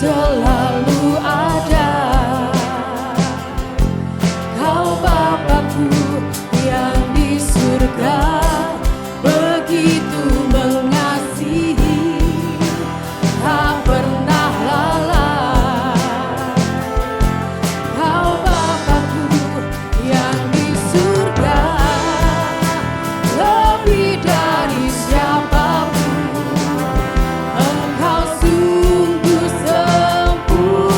selalu ada. Kau Bapakku yang di surga, begitu mengasihi, tak pernah lalai. Kau Bapakku yang di surga, lebih dari siapapun, Engkau sungguh sempurna.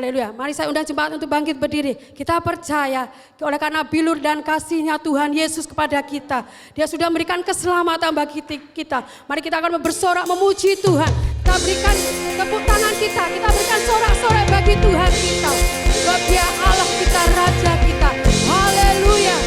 Haleluya. Mari saya undang jemaat untuk bangkit berdiri. Kita percaya oleh karena bilur dan kasihnya Tuhan Yesus kepada kita. Dia sudah memberikan keselamatan bagi kita. Mari kita akan bersorak memuji Tuhan. Kita berikan tepuk tangan kita. Kita berikan sorak-sorai bagi Tuhan kita. Sebab Dia Allah kita, Raja kita. Haleluya.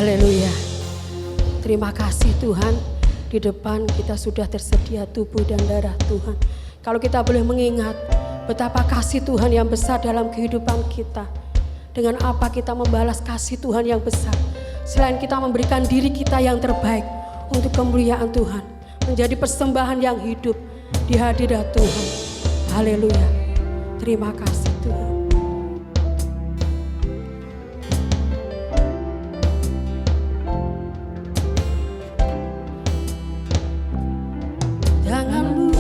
Haleluya. Terima kasih Tuhan. Di depan kita sudah tersedia tubuh dan darah Tuhan. Kalau kita boleh mengingat betapa kasih Tuhan yang besar dalam kehidupan kita. Dengan apa kita membalas kasih Tuhan yang besar. Selain kita memberikan diri kita yang terbaik untuk kemuliaan Tuhan, menjadi persembahan yang hidup di hadirat Tuhan. Haleluya. Terima kasih Tuhan. Tanganmu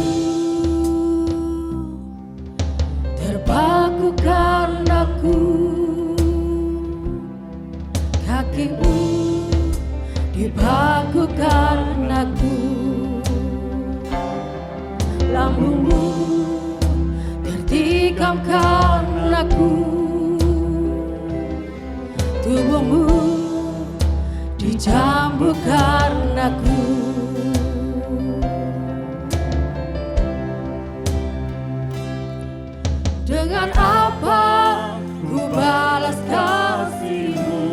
terpaku karenaku, kakimu dipaku karenaku, lambungmu tertikam karenaku, tubuhmu dicambuk karenaku. Dengan apa ku balas kasih-Mu?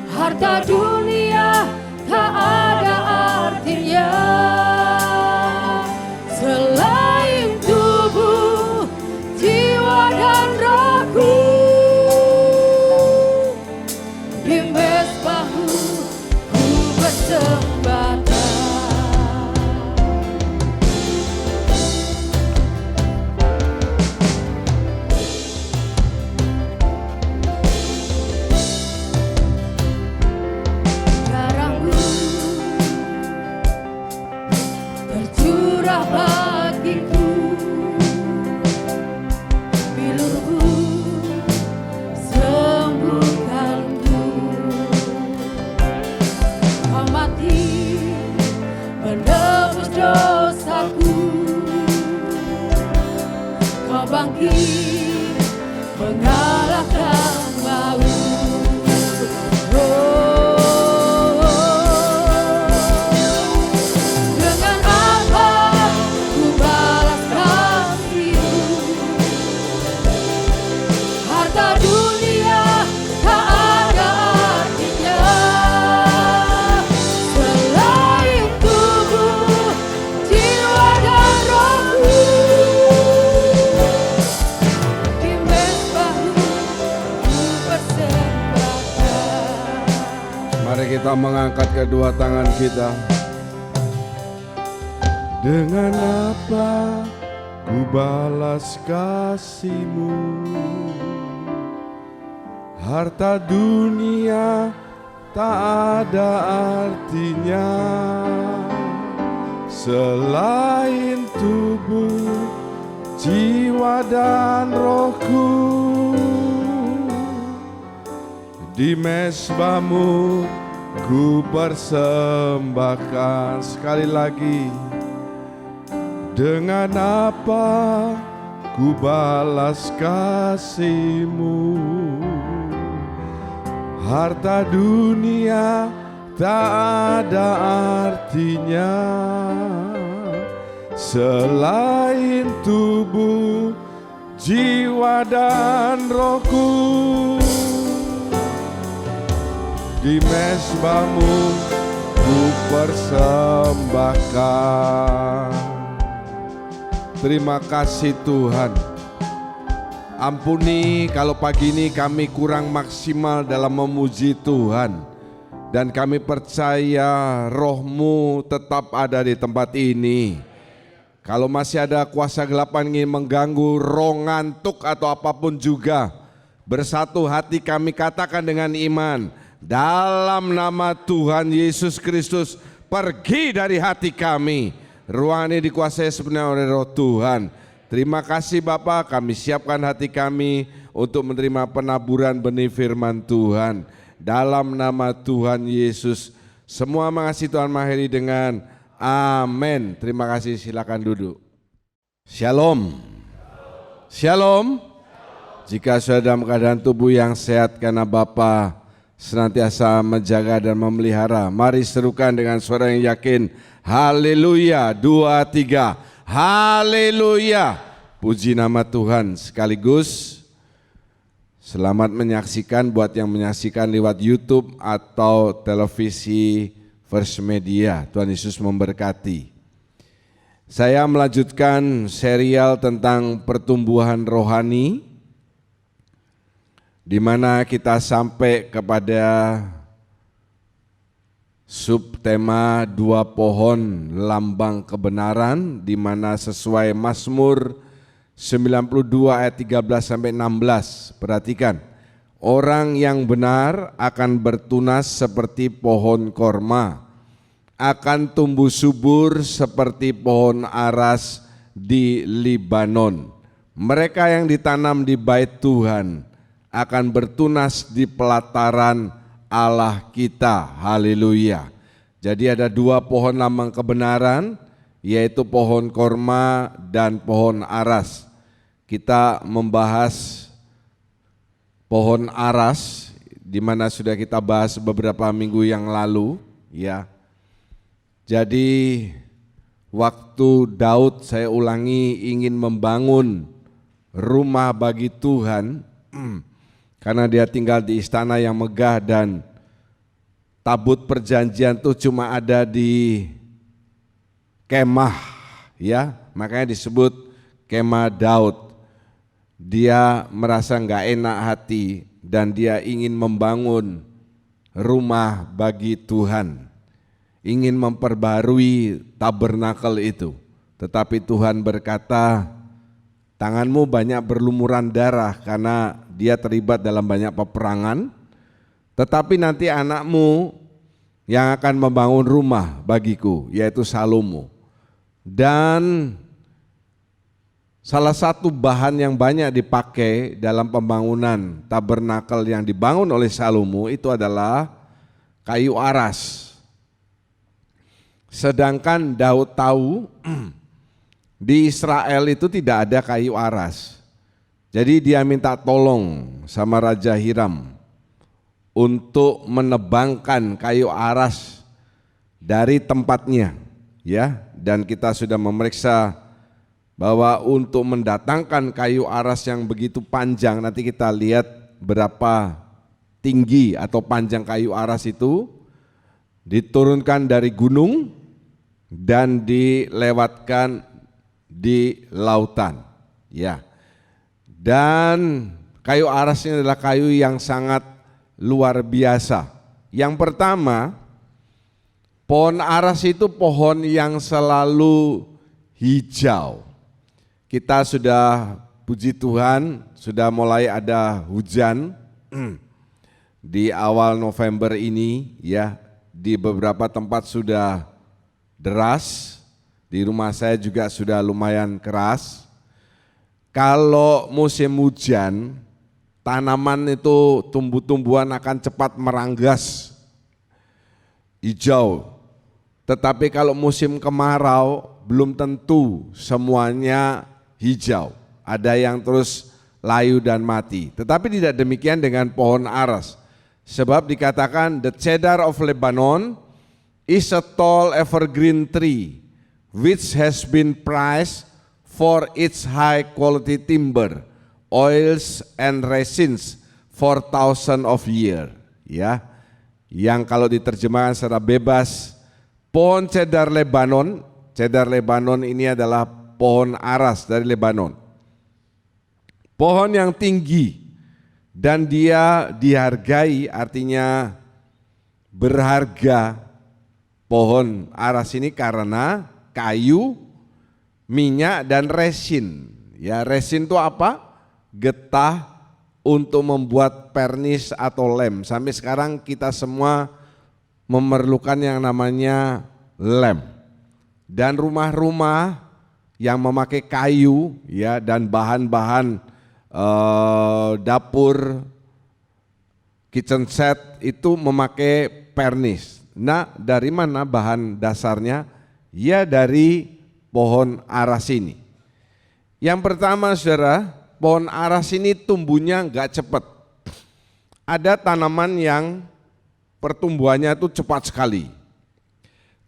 Harta dunia tak ada artinya selain tubuh, jiwa dan rohku. Di mezbah-Mu ku bersembahkan. Bagiku, bilurku sembuhkanku. Kau mati menebus dosaku, Kau bangkit mengalahkan maut. Kita mengangkat kedua tangan kita. Dengan apa ku balas kasih-Mu? Harta dunia tak ada artinya selain tubuh, jiwa dan rohku. Di mezbah-Mu ku persembahkan. Sekali lagi, dengan apa ku balas kasih-Mu? Harta dunia tak ada artinya selain tubuh, jiwa dan rohku. Di mezbah-Mu ku persembahkan. Terima kasih Tuhan. Ampuni kalau pagi ini kami kurang maksimal dalam memuji Tuhan. Dan kami percaya Roh-Mu tetap ada di tempat ini. Kalau masih ada kuasa gelap yang ingin mengganggu, roh ngantuk atau apapun juga, bersatu hati kami katakan dengan iman, dalam nama Tuhan Yesus Kristus, pergi dari hati kami. Ruangan ini dikuasai sepenuhnya oleh Roh Tuhan. Terima kasih Bapa, kami siapkan hati kami untuk menerima penaburan benih firman Tuhan. Dalam nama Tuhan Yesus, semua mengasihi Tuhan mengakhiri dengan amin. Terima kasih, silakan duduk. Shalom. Shalom. Jika sudah dalam keadaan tubuh yang sehat karena Bapa senantiasa menjaga dan memelihara, mari serukan dengan suara yang yakin, haleluya. 2, 3, haleluya. Puji nama Tuhan. Sekaligus selamat menyaksikan buat yang menyaksikan lewat YouTube atau televisi First Media. Tuhan Yesus memberkati. Saya melanjutkan serial tentang pertumbuhan rohani. di mana kita sampai kepada subtema dua pohon lambang kebenaran, di mana sesuai Mazmur 92 ayat 13 sampai 16. Perhatikan, orang yang benar akan bertunas seperti pohon korma, akan tumbuh subur seperti pohon aras di Libanon. Mereka yang ditanam di bait Tuhan akan bertunas di pelataran Allah kita. Haleluya. Jadi ada dua pohon lambang kebenaran, yaitu pohon korma dan pohon aras. Kita membahas pohon aras, di mana sudah kita bahas beberapa minggu yang lalu, ya. Jadi waktu Daud, saya ulangi, ingin membangun rumah bagi Tuhan, karena dia tinggal di istana yang megah dan tabut perjanjian itu cuma ada di kemah, ya, makanya disebut kemah Daud. Dia merasa enggak enak hati dan dia ingin membangun rumah bagi Tuhan, ingin memperbarui tabernakel itu. Tetapi Tuhan berkata, tanganmu banyak berlumuran darah karena dia terlibat dalam banyak peperangan, tetapi nanti anakmu yang akan membangun rumah bagiku, yaitu Salomo. Dan salah satu bahan yang banyak dipakai dalam pembangunan tabernakel yang dibangun oleh Salomo itu adalah kayu aras. Sedangkan Daud tahu di Israel itu tidak ada kayu aras. Jadi dia minta tolong sama Raja Hiram untuk menebangkan kayu aras dari tempatnya, ya. Dan kita sudah memeriksa bahwa untuk mendatangkan kayu aras yang begitu panjang, nanti kita lihat berapa tinggi atau panjang kayu aras itu, diturunkan dari gunung dan dilewatkan di lautan, ya. Dan kayu aras ini adalah kayu yang sangat luar biasa. Yang pertama, pohon aras itu pohon yang selalu hijau. Kita sudah, puji Tuhan, sudah mulai ada hujan di awal November ini, ya. Di beberapa tempat sudah deras, di rumah saya juga sudah lumayan keras. Kalau musim hujan, tanaman itu tumbuh-tumbuhan akan cepat meranggas hijau. Tetapi kalau musim kemarau belum tentu semuanya hijau. Ada yang terus layu dan mati. Tetapi tidak demikian dengan pohon aras. Sebab dikatakan the cedar of Lebanon is a tall evergreen tree which has been prized for its high quality timber, oils and resins for thousands of years, ya. Yang kalau diterjemahkan secara bebas, pohon cedar Lebanon ini adalah pohon aras dari Lebanon. Pohon yang tinggi dan dia dihargai, artinya berharga. Pohon aras ini karena kayu, minyak dan resin. Ya, resin itu apa? Getah untuk membuat pernis atau lem. Sampai sekarang kita semua memerlukan yang namanya lem. Dan rumah-rumah yang memakai kayu, ya, dan bahan-bahan dapur, kitchen set itu memakai pernis. Nah, dari mana bahan dasarnya? Ya, dari pohon aras ini. Yang pertama, saudara, pohon aras ini tumbuhnya enggak cepat. Ada tanaman yang pertumbuhannya itu cepat sekali.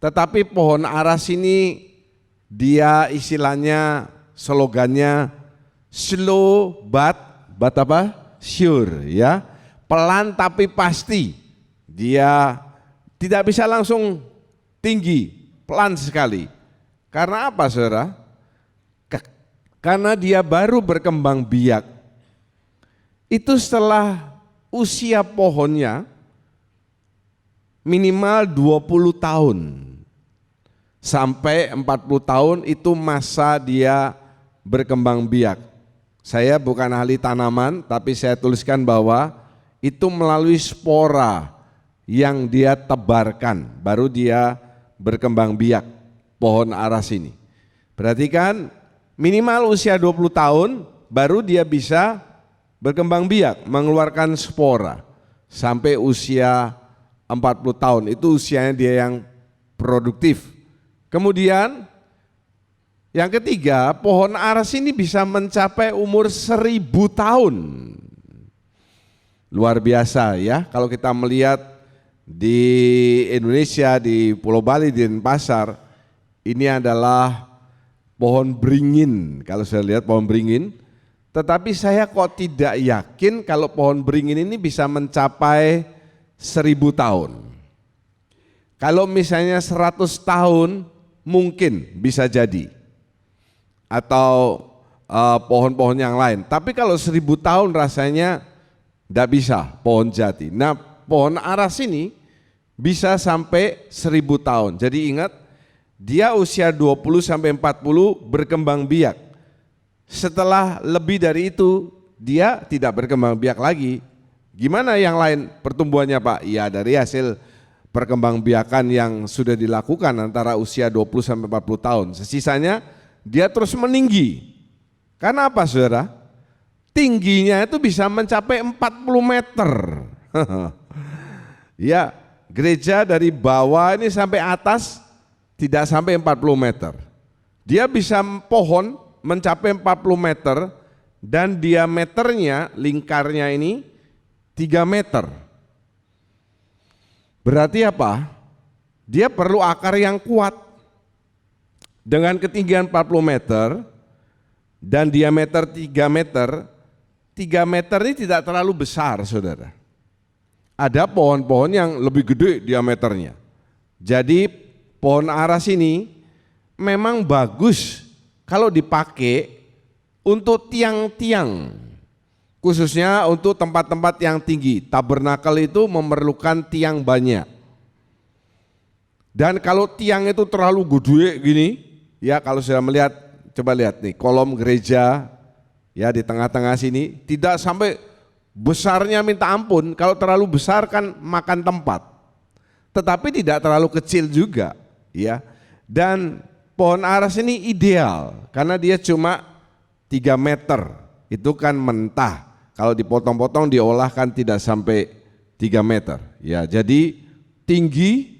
Tetapi pohon aras ini dia istilahnya, slogannya slow but apa? Sure, ya. Pelan tapi pasti. Dia tidak bisa langsung tinggi, pelan sekali. Karena apa, saudara? Karena dia baru berkembang biak. itu setelah usia pohonnya minimal 20 tahun sampai 40 tahun itu masa dia berkembang biak. Saya bukan ahli tanaman, tapi saya tuliskan bahwa itu melalui spora yang dia tebarkan, baru dia berkembang biak pohon aras ini. Perhatikan, minimal usia 20 tahun baru dia bisa berkembang biak, mengeluarkan spora. Sampai usia 40 tahun, itu usianya dia yang produktif. Kemudian yang ketiga, pohon aras ini bisa mencapai umur 1000 tahun. Luar biasa ya, kalau kita melihat di Indonesia, di Pulau Bali, di Denpasar, ini adalah pohon beringin. Kalau saya lihat pohon beringin, tetapi saya kok tidak yakin kalau pohon beringin ini bisa mencapai 1000 tahun. Kalau misalnya 100 tahun mungkin bisa jadi, atau pohon-pohon yang lain. Tapi kalau 1000 tahun rasanya tidak bisa pohon jati. Nah, pohon aras ini bisa sampai 1000 tahun. Jadi ingat, dia usia 20 sampai 40 berkembang biak. Setelah lebih dari itu dia tidak berkembang biak lagi. Gimana yang lain pertumbuhannya, Pak? Ya, dari hasil perkembangbiakan yang sudah dilakukan antara usia 20 sampai 40 tahun. Sisanya dia terus meninggi. Karena apa, saudara? Tingginya itu bisa mencapai 40 meter. Ya, gereja dari bawah ini sampai atas tidak sampai 40 meter. Dia bisa pohon mencapai 40 meter dan diameternya, lingkarnya ini 3 meter. Berarti apa? Dia perlu akar yang kuat. Dengan ketinggian 40 meter dan diameter 3 meter, 3 meter ini tidak terlalu besar, saudara. Ada pohon-pohon yang lebih gede diameternya. Jadi pohon aras ini memang bagus kalau dipakai untuk tiang-tiang, khususnya untuk tempat-tempat yang tinggi. Tabernakel itu memerlukan tiang banyak. Dan kalau tiang itu terlalu gede gini, ya kalau sudah melihat, coba lihat nih kolom gereja ya di tengah-tengah sini, tidak sampai besarnya minta ampun. Kalau terlalu besar kan makan tempat, tetapi tidak terlalu kecil juga ya. Dan pohon aras ini ideal karena dia cuma 3 meter, itu kan mentah. Kalau dipotong-potong diolah kan tidak sampai 3 meter ya. Jadi tinggi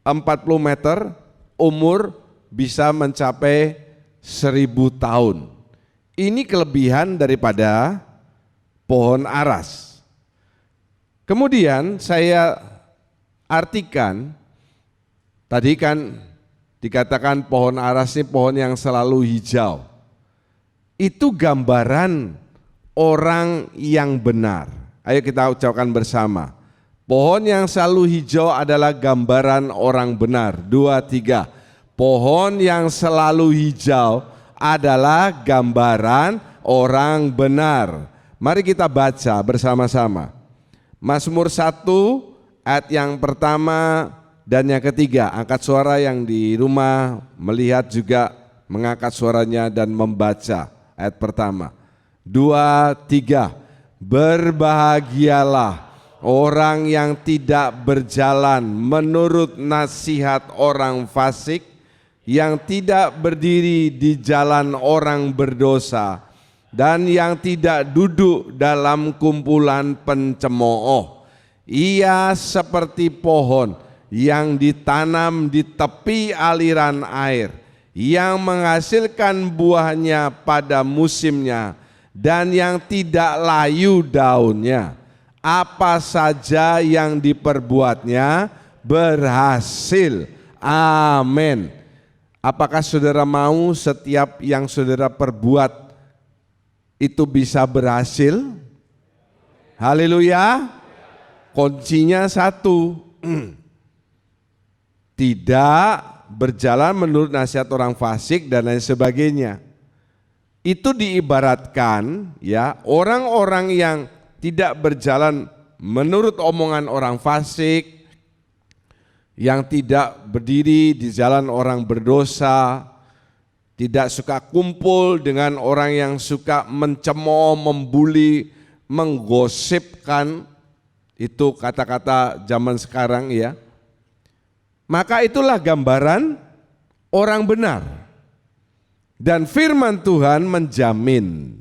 40 meter, umur bisa mencapai 1000 tahun. Ini kelebihan daripada pohon aras. Kemudian saya artikan, tadi kan dikatakan pohon aras ini pohon yang selalu hijau. Itu gambaran orang yang benar. Ayo kita ucapkan bersama. Pohon yang selalu hijau adalah gambaran orang benar. 2, 3. Pohon yang selalu hijau adalah gambaran orang benar. Mari kita baca bersama-sama. Mazmur 1 ayat yang pertama dan yang ketiga. Angkat suara yang di rumah melihat juga mengangkat suaranya dan membaca ayat pertama. 2, 3. Berbahagialah orang yang tidak berjalan menurut nasihat orang fasik, yang tidak berdiri di jalan orang berdosa, dan yang tidak duduk dalam kumpulan pencemooh. Ia seperti pohon yang ditanam di tepi aliran air, yang menghasilkan buahnya pada musimnya, dan yang tidak layu daunnya. Apa saja yang diperbuatnya berhasil. Amin. Apakah saudara mau setiap yang saudara perbuat itu bisa berhasil? Haleluya. Kuncinya satu, tidak berjalan menurut nasihat orang fasik dan lain sebagainya. Itu diibaratkan ya, orang-orang yang tidak berjalan menurut omongan orang fasik, yang tidak berdiri di jalan orang berdosa, tidak suka kumpul dengan orang yang suka mencemooh, membuli, menggosipkan, itu kata-kata zaman sekarang ya. Maka itulah gambaran orang benar. Dan firman Tuhan menjamin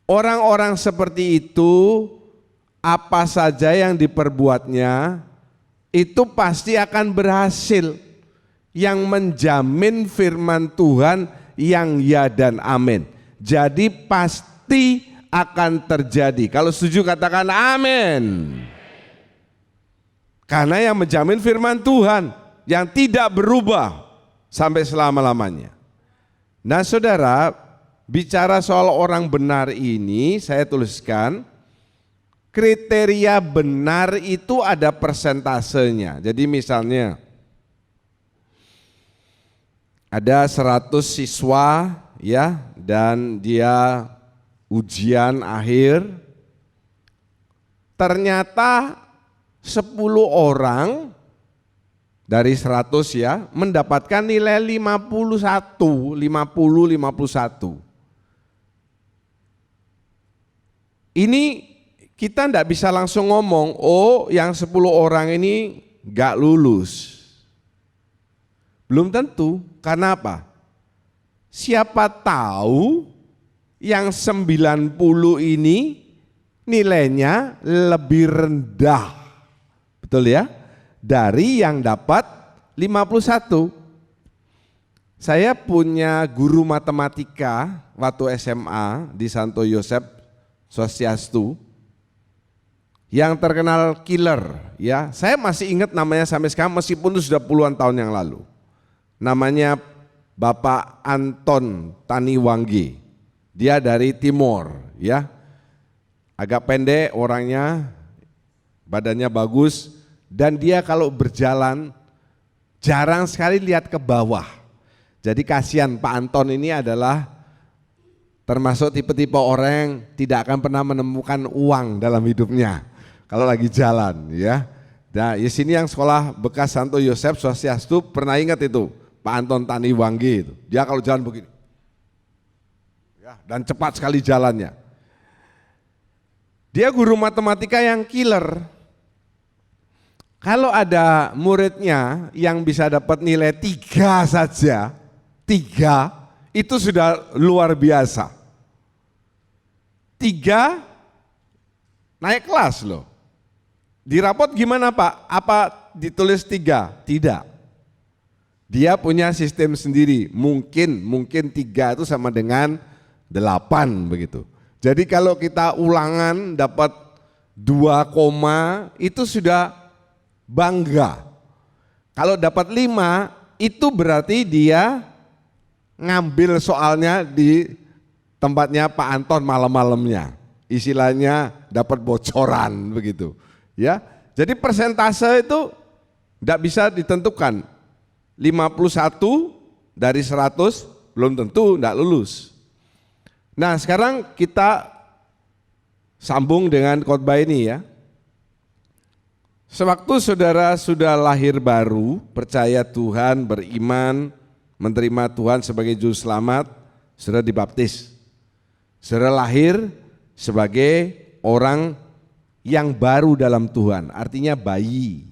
orang-orang seperti itu, apa saja yang diperbuatnya itu pasti akan berhasil. Yang menjamin firman Tuhan yang ya dan amin. Jadi pasti akan terjadi. Kalau setuju katakan amin. Karena yang menjamin firman Tuhan yang tidak berubah sampai selama-lamanya. Nah saudara, bicara soal orang benar ini saya tuliskan, kriteria benar itu ada persentasenya. Jadi misalnya ada 100 siswa ya, dan dia ujian akhir, ternyata 10 orang dari 100 ya mendapatkan nilai 51. Ini kita tidak bisa langsung ngomong, oh yang 10 orang ini gak lulus. Belum tentu, karena apa? Siapa tahu yang 90 ini nilainya lebih rendah, betul ya? Dari yang dapat 51. Saya punya guru matematika waktu SMA di Santo Yosef Swastiastu yang terkenal killer ya. Saya masih ingat namanya sampai sekarang meskipun itu sudah puluhan tahun yang lalu. Namanya Bapak Anton Taniwangge. Dia dari Timor ya. Agak pendek orangnya, badannya bagus, dan dia kalau berjalan jarang sekali lihat ke bawah. Jadi kasihan Pak Anton ini adalah termasuk tipe-tipe orang yang tidak akan pernah menemukan uang dalam hidupnya kalau lagi jalan ya. Nah, di sini yang sekolah bekas Santo Yosef Swastiastu pernah ingat itu Pak Anton Taniwangge itu. Dia kalau jalan begini. Ya, dan cepat sekali jalannya. Dia guru matematika yang killer. Kalau ada muridnya yang bisa dapat nilai 3 saja, 3 itu sudah luar biasa. 3 naik kelas loh. Di rapot gimana Pak? Apa ditulis 3? Tidak. Dia punya sistem sendiri, mungkin 3 itu sama dengan 8 begitu. Jadi kalau kita ulangan dapat 2, itu sudah bangga. Kalau dapat 5 itu berarti dia ngambil soalnya di tempatnya Pak Anton malam-malamnya. Istilahnya dapat bocoran begitu. Ya. Jadi persentase itu tidak bisa ditentukan. 51 dari 100 belum tentu tidak lulus. Nah sekarang kita sambung dengan khotbah ini ya. Sewaktu saudara sudah lahir baru, percaya Tuhan, beriman, menerima Tuhan sebagai juru selamat, saudara dibaptis. Saudara lahir sebagai orang yang baru dalam Tuhan, artinya bayi.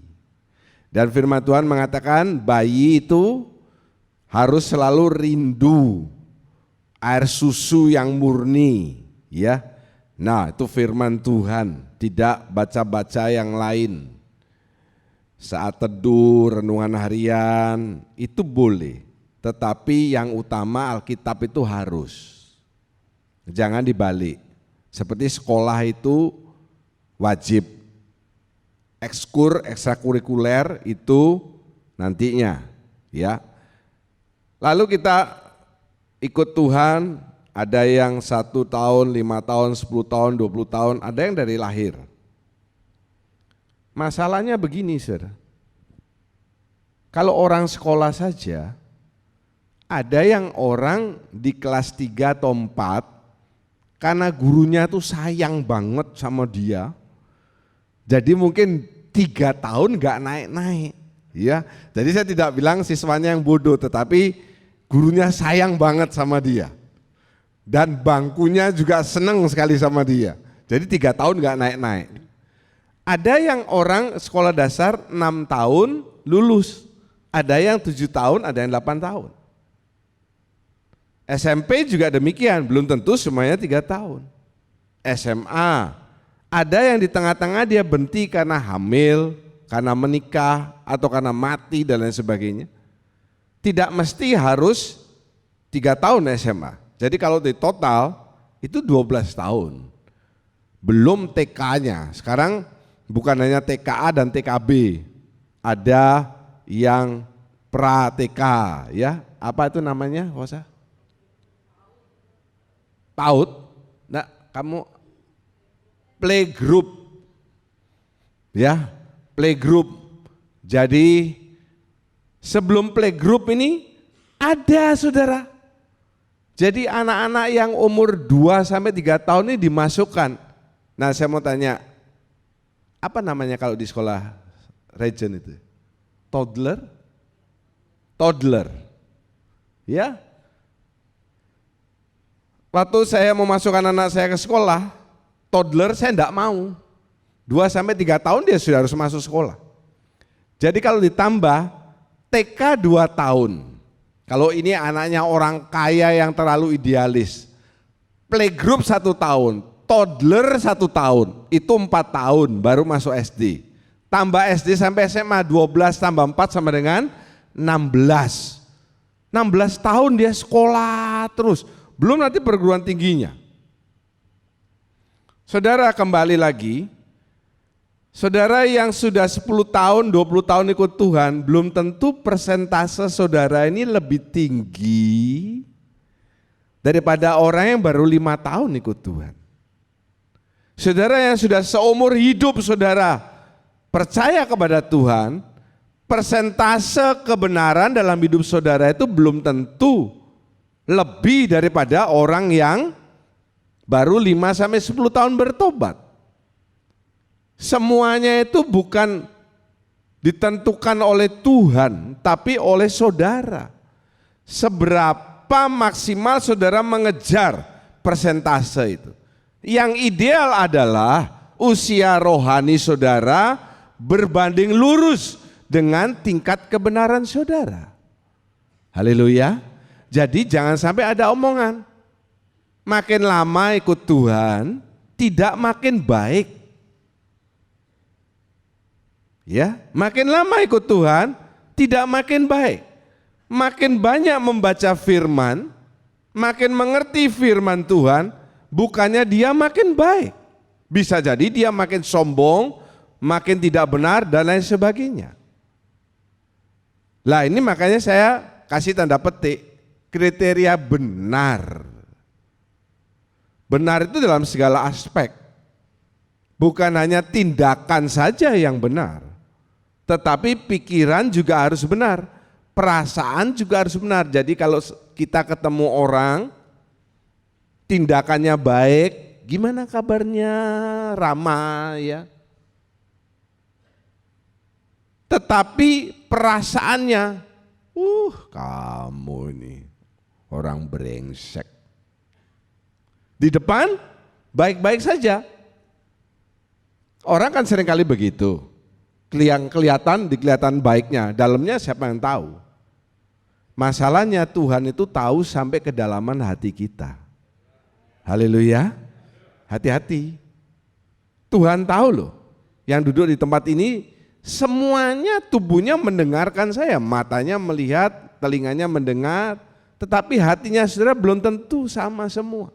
Dan firman Tuhan mengatakan bayi itu harus selalu rindu air susu yang murni, ya. Nah, itu firman Tuhan, tidak baca-baca yang lain. Saat teduh, renungan harian itu boleh, tetapi yang utama Alkitab itu harus. Jangan dibalik. Seperti sekolah itu wajib, ekstrakurikuler itu nantinya, ya. Lalu kita ikut Tuhan, ada yang 1 tahun, 5 tahun, 10 tahun, 20 tahun, ada yang dari lahir. Masalahnya begini, saudara. Kalau orang sekolah saja, ada yang orang di kelas 3 atau 4 karena gurunya tuh sayang banget sama dia. Jadi mungkin 3 tahun nggak naik-naik, ya. Jadi saya tidak bilang siswanya yang bodoh, tetapi gurunya sayang banget sama dia. Dan bangkunya juga seneng sekali sama dia. Jadi 3 tahun nggak naik-naik. Ada yang orang sekolah dasar 6 tahun lulus, ada yang 7 tahun, ada yang 8 tahun. SMP juga demikian, belum tentu semuanya 3 tahun. SMA, ada yang di tengah-tengah dia berhenti karena hamil, karena menikah, atau karena mati dan lain sebagainya. Tidak mesti harus 3 tahun SMA. Jadi kalau di total itu 12 tahun. Belum TK-nya. Sekarang bukan hanya TKA dan TKB. Ada yang pra-TK, ya. Apa itu namanya, Rosa? PAUD. Nah, kamu playgroup, ya, playgroup. Jadi sebelum playgroup ini ada, saudara. Jadi anak-anak yang umur 2 sampai 3 tahun ini dimasukkan. Nah, saya mau tanya, apa namanya kalau di sekolah Regen itu? Toddler? Toddler. Ya. Waktu saya mau masukkan anak saya ke sekolah, toddler saya enggak mau. 2 sampai 3 tahun dia sudah harus masuk sekolah. Jadi kalau ditambah TK 2 tahun. Kalau ini anaknya orang kaya yang terlalu idealis. Playgroup 1 tahun, toddler 1 tahun, itu 4 tahun baru masuk SD. Tambah SD sampai SMA 12 tambah 4 sama dengan 16. 16 tahun dia sekolah terus, belum nanti perguruan tingginya. Saudara, kembali lagi, saudara yang sudah 10 tahun, 20 tahun ikut Tuhan, belum tentu persentase saudara ini lebih tinggi daripada orang yang baru 5 tahun ikut Tuhan. Saudara yang sudah seumur hidup saudara percaya kepada Tuhan, persentase kebenaran dalam hidup saudara itu belum tentu lebih daripada orang yang baru 5 sampai 10 tahun bertobat. Semuanya itu bukan ditentukan oleh Tuhan, tapi oleh saudara. Seberapa maksimal saudara mengejar persentase itu. Yang ideal adalah usia rohani saudara berbanding lurus dengan tingkat kebenaran saudara. Haleluya. Jadi jangan sampai ada omongan, makin lama ikut Tuhan tidak makin baik. Ya, makin lama ikut Tuhan tidak makin baik. Makin banyak membaca firman, makin mengerti firman Tuhan, bukannya dia makin baik. Bisa jadi dia makin sombong, makin tidak benar dan lain sebagainya. Lah ini makanya saya kasih tanda petik kriteria benar. Benar itu dalam segala aspek. Bukan hanya tindakan saja yang benar, tetapi pikiran juga harus benar, perasaan juga harus benar. Jadi kalau kita ketemu orang, tindakannya baik, gimana kabarnya, ramah ya. Tetapi perasaannya, kamu ini orang brengsek. Di depan baik-baik saja. Orang kan seringkali begitu. Kelihatan baiknya, dalamnya siapa yang tahu. Masalahnya Tuhan itu tahu sampai kedalaman hati kita. Haleluya. Hati-hati. Tuhan tahu loh. Yang duduk di tempat ini semuanya tubuhnya mendengarkan saya, matanya melihat, telinganya mendengar, tetapi hatinya saudara belum tentu sama semua.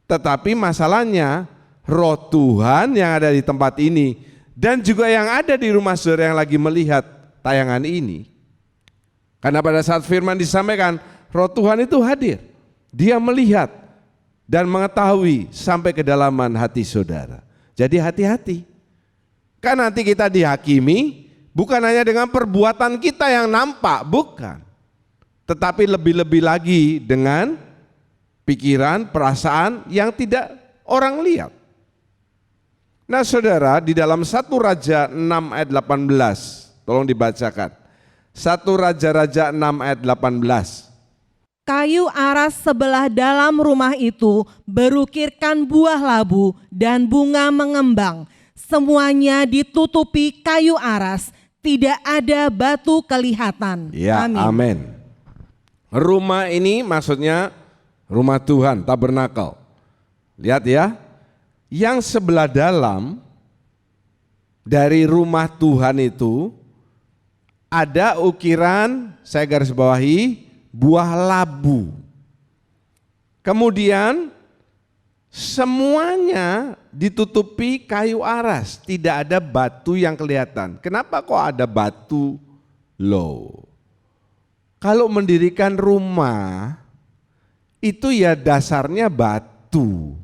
Tetapi masalahnya roh Tuhan yang ada di tempat ini dan juga yang ada di rumah saudara yang lagi melihat tayangan ini. Karena pada saat firman disampaikan, roh Tuhan itu hadir. Dia melihat dan mengetahui sampai kedalaman hati saudara. Jadi hati-hati. Kan nanti kita dihakimi bukan hanya dengan perbuatan kita yang nampak, bukan. Tetapi lebih-lebih lagi dengan pikiran, perasaan yang tidak orang lihat. Nah saudara, di dalam 1 Raja 6 ayat 18, tolong dibacakan. 1 Raja-Raja 6 ayat 18. Kayu aras sebelah dalam rumah itu berukirkan buah labu dan bunga mengembang. Semuanya ditutupi kayu aras, tidak ada batu kelihatan. Ya, amin. Rumah ini maksudnya rumah Tuhan, tabernakel. Lihat ya, yang sebelah dalam dari rumah Tuhan itu ada ukiran, saya garis bawahi, buah labu. Kemudian semuanya ditutupi kayu aras, tidak ada batu yang kelihatan. Kenapa kok ada batu? Loh, kalau mendirikan rumah itu ya dasarnya batu.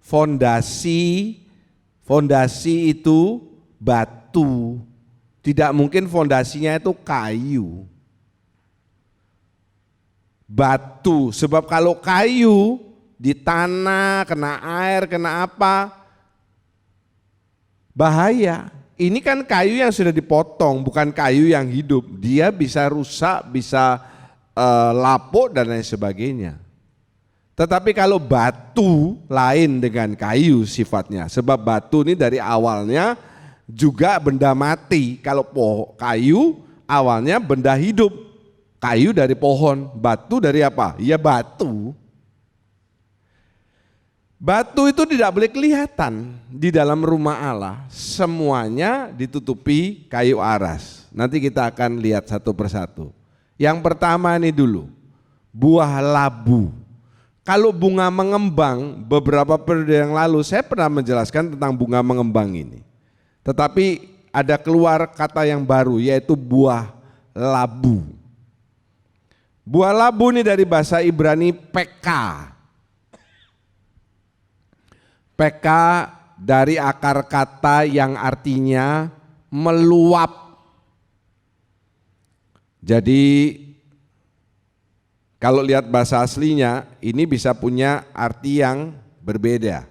Fondasi itu batu. Tidak mungkin fondasinya itu kayu. Batu, sebab kalau kayu di tanah, kena air, kena apa, bahaya. Ini kan kayu yang sudah dipotong, bukan kayu yang hidup. Dia bisa rusak, bisa lapuk dan lain sebagainya. Tetapi kalau batu lain dengan kayu sifatnya, sebab batu ini dari awalnya juga benda mati. Kalau kayu awalnya benda hidup, kayu dari pohon, batu dari apa? Ya batu. Batu itu tidak boleh kelihatan di dalam rumah Allah, semuanya ditutupi kayu aras. Nanti kita akan lihat satu persatu. Yang pertama ini dulu, buah labu. Kalau bunga mengembang, beberapa periode yang lalu saya pernah menjelaskan tentang bunga mengembang ini. Tetapi ada keluar kata yang baru, yaitu buah labu. Buah labu ini dari bahasa Ibrani peka. Peka dari akar kata yang artinya meluap. Jadi kalau lihat bahasa aslinya, ini bisa punya arti yang berbeda.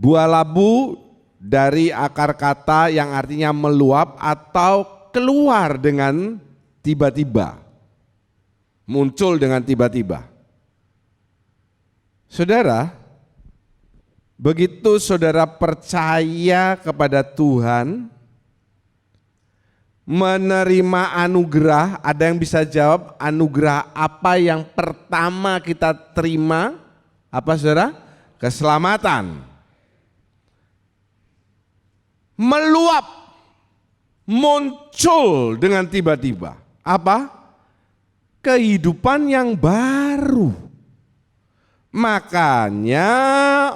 Buah labu dari akar kata yang artinya meluap atau keluar dengan tiba-tiba. Muncul dengan tiba-tiba. Saudara, begitu saudara percaya kepada Tuhan, menerima anugerah, ada yang bisa jawab anugerah apa yang pertama kita terima? Apa saudara? Keselamatan. Meluap, muncul dengan tiba-tiba. Apa? Kehidupan yang baru. Makanya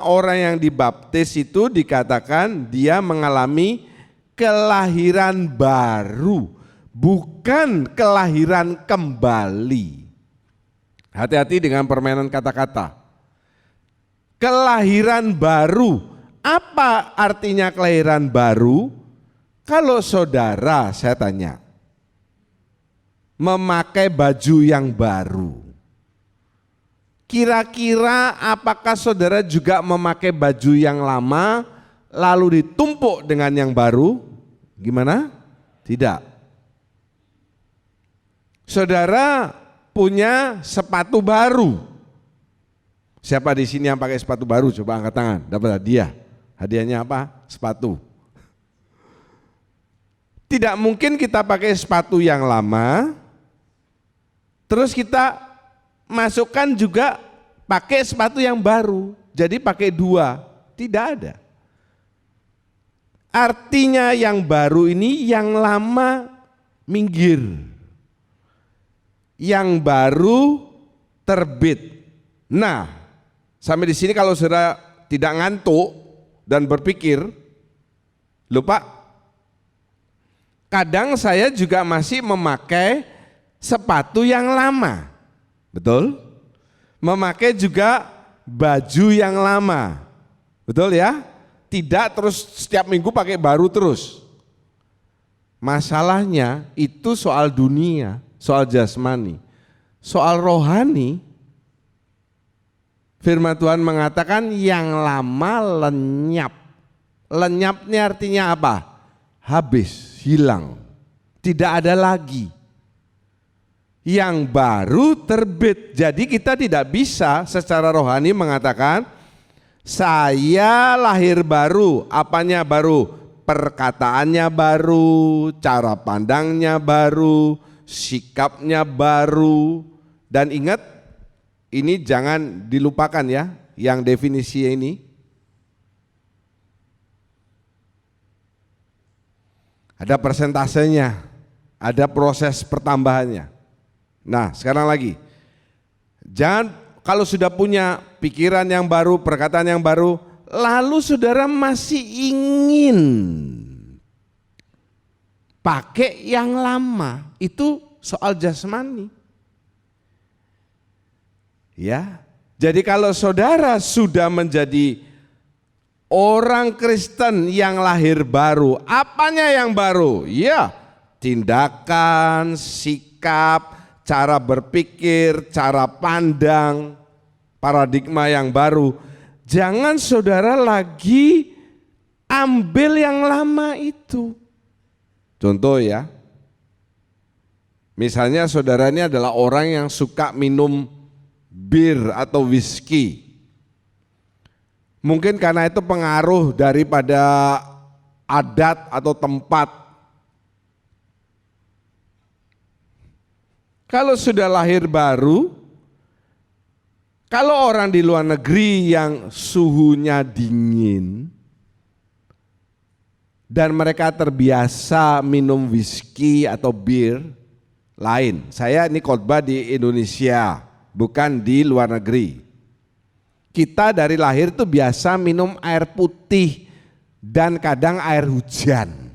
orang yang dibaptis itu dikatakan dia mengalami kelahiran baru, bukan kelahiran kembali. Hati-hati dengan permainan kata-kata. Kelahiran baru, apa artinya kelahiran baru? Kalau saudara, saya tanya, memakai baju yang baru, kira-kira apakah saudara juga memakai baju yang lama lalu ditumpuk dengan yang baru? Gimana? Tidak. Saudara punya sepatu baru. Siapa di sini yang pakai sepatu baru? Coba angkat tangan. Dapat hadiah. Hadiahnya apa? Sepatu. Tidak mungkin kita pakai sepatu yang lama, terus kita masukkan juga pakai sepatu yang baru. Jadi pakai dua. Tidak ada. Artinya yang baru ini yang lama minggir. Yang baru terbit. Nah, sampai di sini kalau saudara tidak ngantuk dan berpikir, lupa. Kadang saya juga masih memakai sepatu yang lama. Betul? Memakai juga baju yang lama. Betul ya? Tidak terus setiap minggu pakai baru terus. Masalahnya itu soal dunia, soal jasmani. Soal rohani, Firman Tuhan mengatakan yang lama lenyap. Lenyapnya artinya apa? Habis, hilang, tidak ada lagi. Yang baru terbit. Jadi kita tidak bisa secara rohani mengatakan saya lahir baru. Apanya baru? Perkataannya baru, cara pandangnya baru, sikapnya baru. Dan ingat, ini jangan dilupakan ya, yang definisi ini. Ada persentasenya, ada proses pertambahannya. Nah, sekarang lagi. Jangan kalau sudah punya pikiran yang baru, perkataan yang baru, lalu saudara masih ingin pakai yang lama, itu soal jasmani. Ya. Jadi kalau saudara sudah menjadi orang Kristen yang lahir baru, apanya yang baru? Ya, tindakan, sikap, cara berpikir, cara pandang, paradigma yang baru. Jangan saudara lagi ambil yang lama itu. Contoh ya, misalnya saudara ini adalah orang yang suka minum bir atau whisky. Mungkin karena itu pengaruh daripada adat atau tempat. Kalau sudah lahir baru, kalau orang di luar negeri yang suhunya dingin dan mereka terbiasa minum whisky atau bir lain. Saya ini khotbah di Indonesia, bukan di luar negeri. Kita dari lahir tuh biasa minum air putih dan kadang air hujan.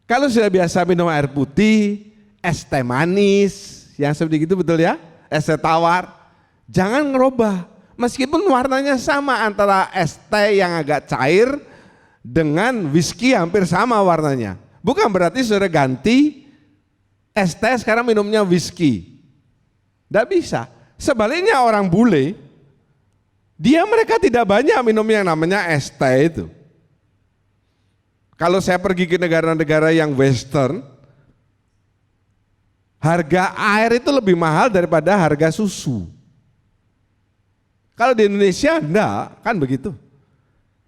Kalau sudah biasa minum air putih, es teh manis, yang seperti itu betul ya, es teh tawar, jangan ngerubah. Meskipun warnanya sama antara es teh yang agak cair dengan whisky hampir sama warnanya. Bukan berarti sudah ganti es teh sekarang minumnya whisky. Tidak bisa. Sebaliknya orang bule, mereka tidak banyak minum yang namanya es teh itu. Kalau saya pergi ke negara-negara yang western, harga air itu lebih mahal daripada harga susu. Kalau di Indonesia enggak, kan begitu.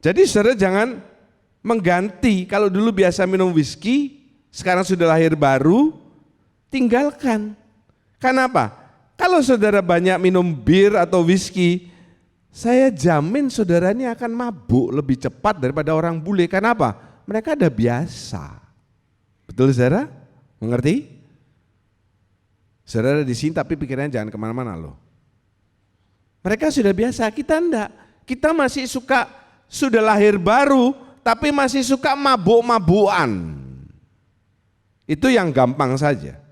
Jadi saudara jangan mengganti, kalau dulu biasa minum whisky, sekarang sudah lahir baru, tinggalkan. Kenapa? Kalau saudara banyak minum bir atau whisky, saya jamin saudara ini akan mabuk lebih cepat daripada orang bule. Kenapa? Mereka ada biasa. Betul saudara? Mengerti? Saudara di sini tapi pikirannya jangan kemana-mana loh. Mereka sudah biasa, kita enggak. Kita masih suka, sudah lahir baru, tapi masih suka mabuk-mabukan. Itu yang gampang saja.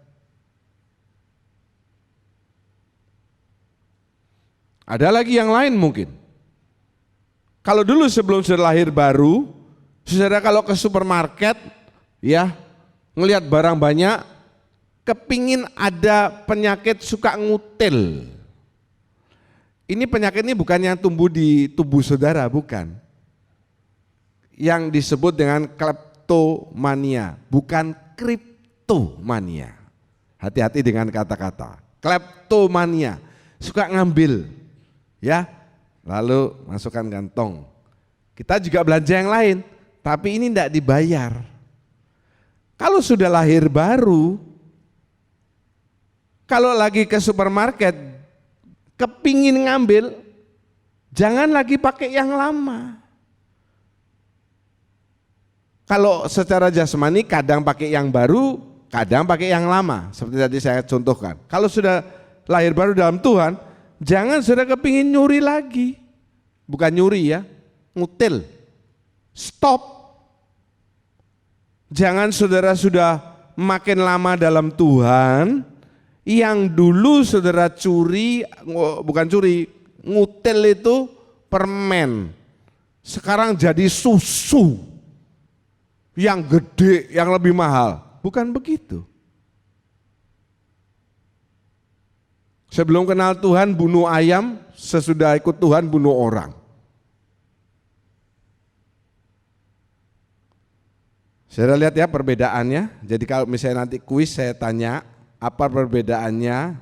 Ada lagi yang lain mungkin. Kalau dulu sebelum sudah lahir baru, saudara kalau ke supermarket ya ngelihat barang banyak, kepingin ada penyakit suka ngutil. Ini penyakit ini bukan yang tumbuh di tubuh saudara, bukan. Yang disebut dengan kleptomania, bukan kriptomania. Hati-hati dengan kata-kata. Kleptomania, suka ngambil, ya, lalu masukkan kantong. Kita juga belanja yang lain, tapi ini tidak dibayar. Kalau sudah lahir baru, kalau lagi ke supermarket, kepingin ngambil, jangan lagi pakai yang lama. Kalau secara jasmani kadang pakai yang baru, kadang pakai yang lama. Seperti tadi saya contohkan. Kalau sudah lahir baru dalam Tuhan, jangan sudah kepingin nyuri lagi. Bukan nyuri ya, ngutil. Stop. Jangan saudara sudah makin lama dalam Tuhan, yang dulu saudara curi, bukan curi, ngutil itu permen. Sekarang jadi susu yang gede, yang lebih mahal. Bukan begitu. Sebelum kenal Tuhan bunuh ayam, sesudah ikut Tuhan bunuh orang. Saudara lihat ya perbedaannya. Jadi kalau misalnya nanti kuis saya tanya apa perbedaannya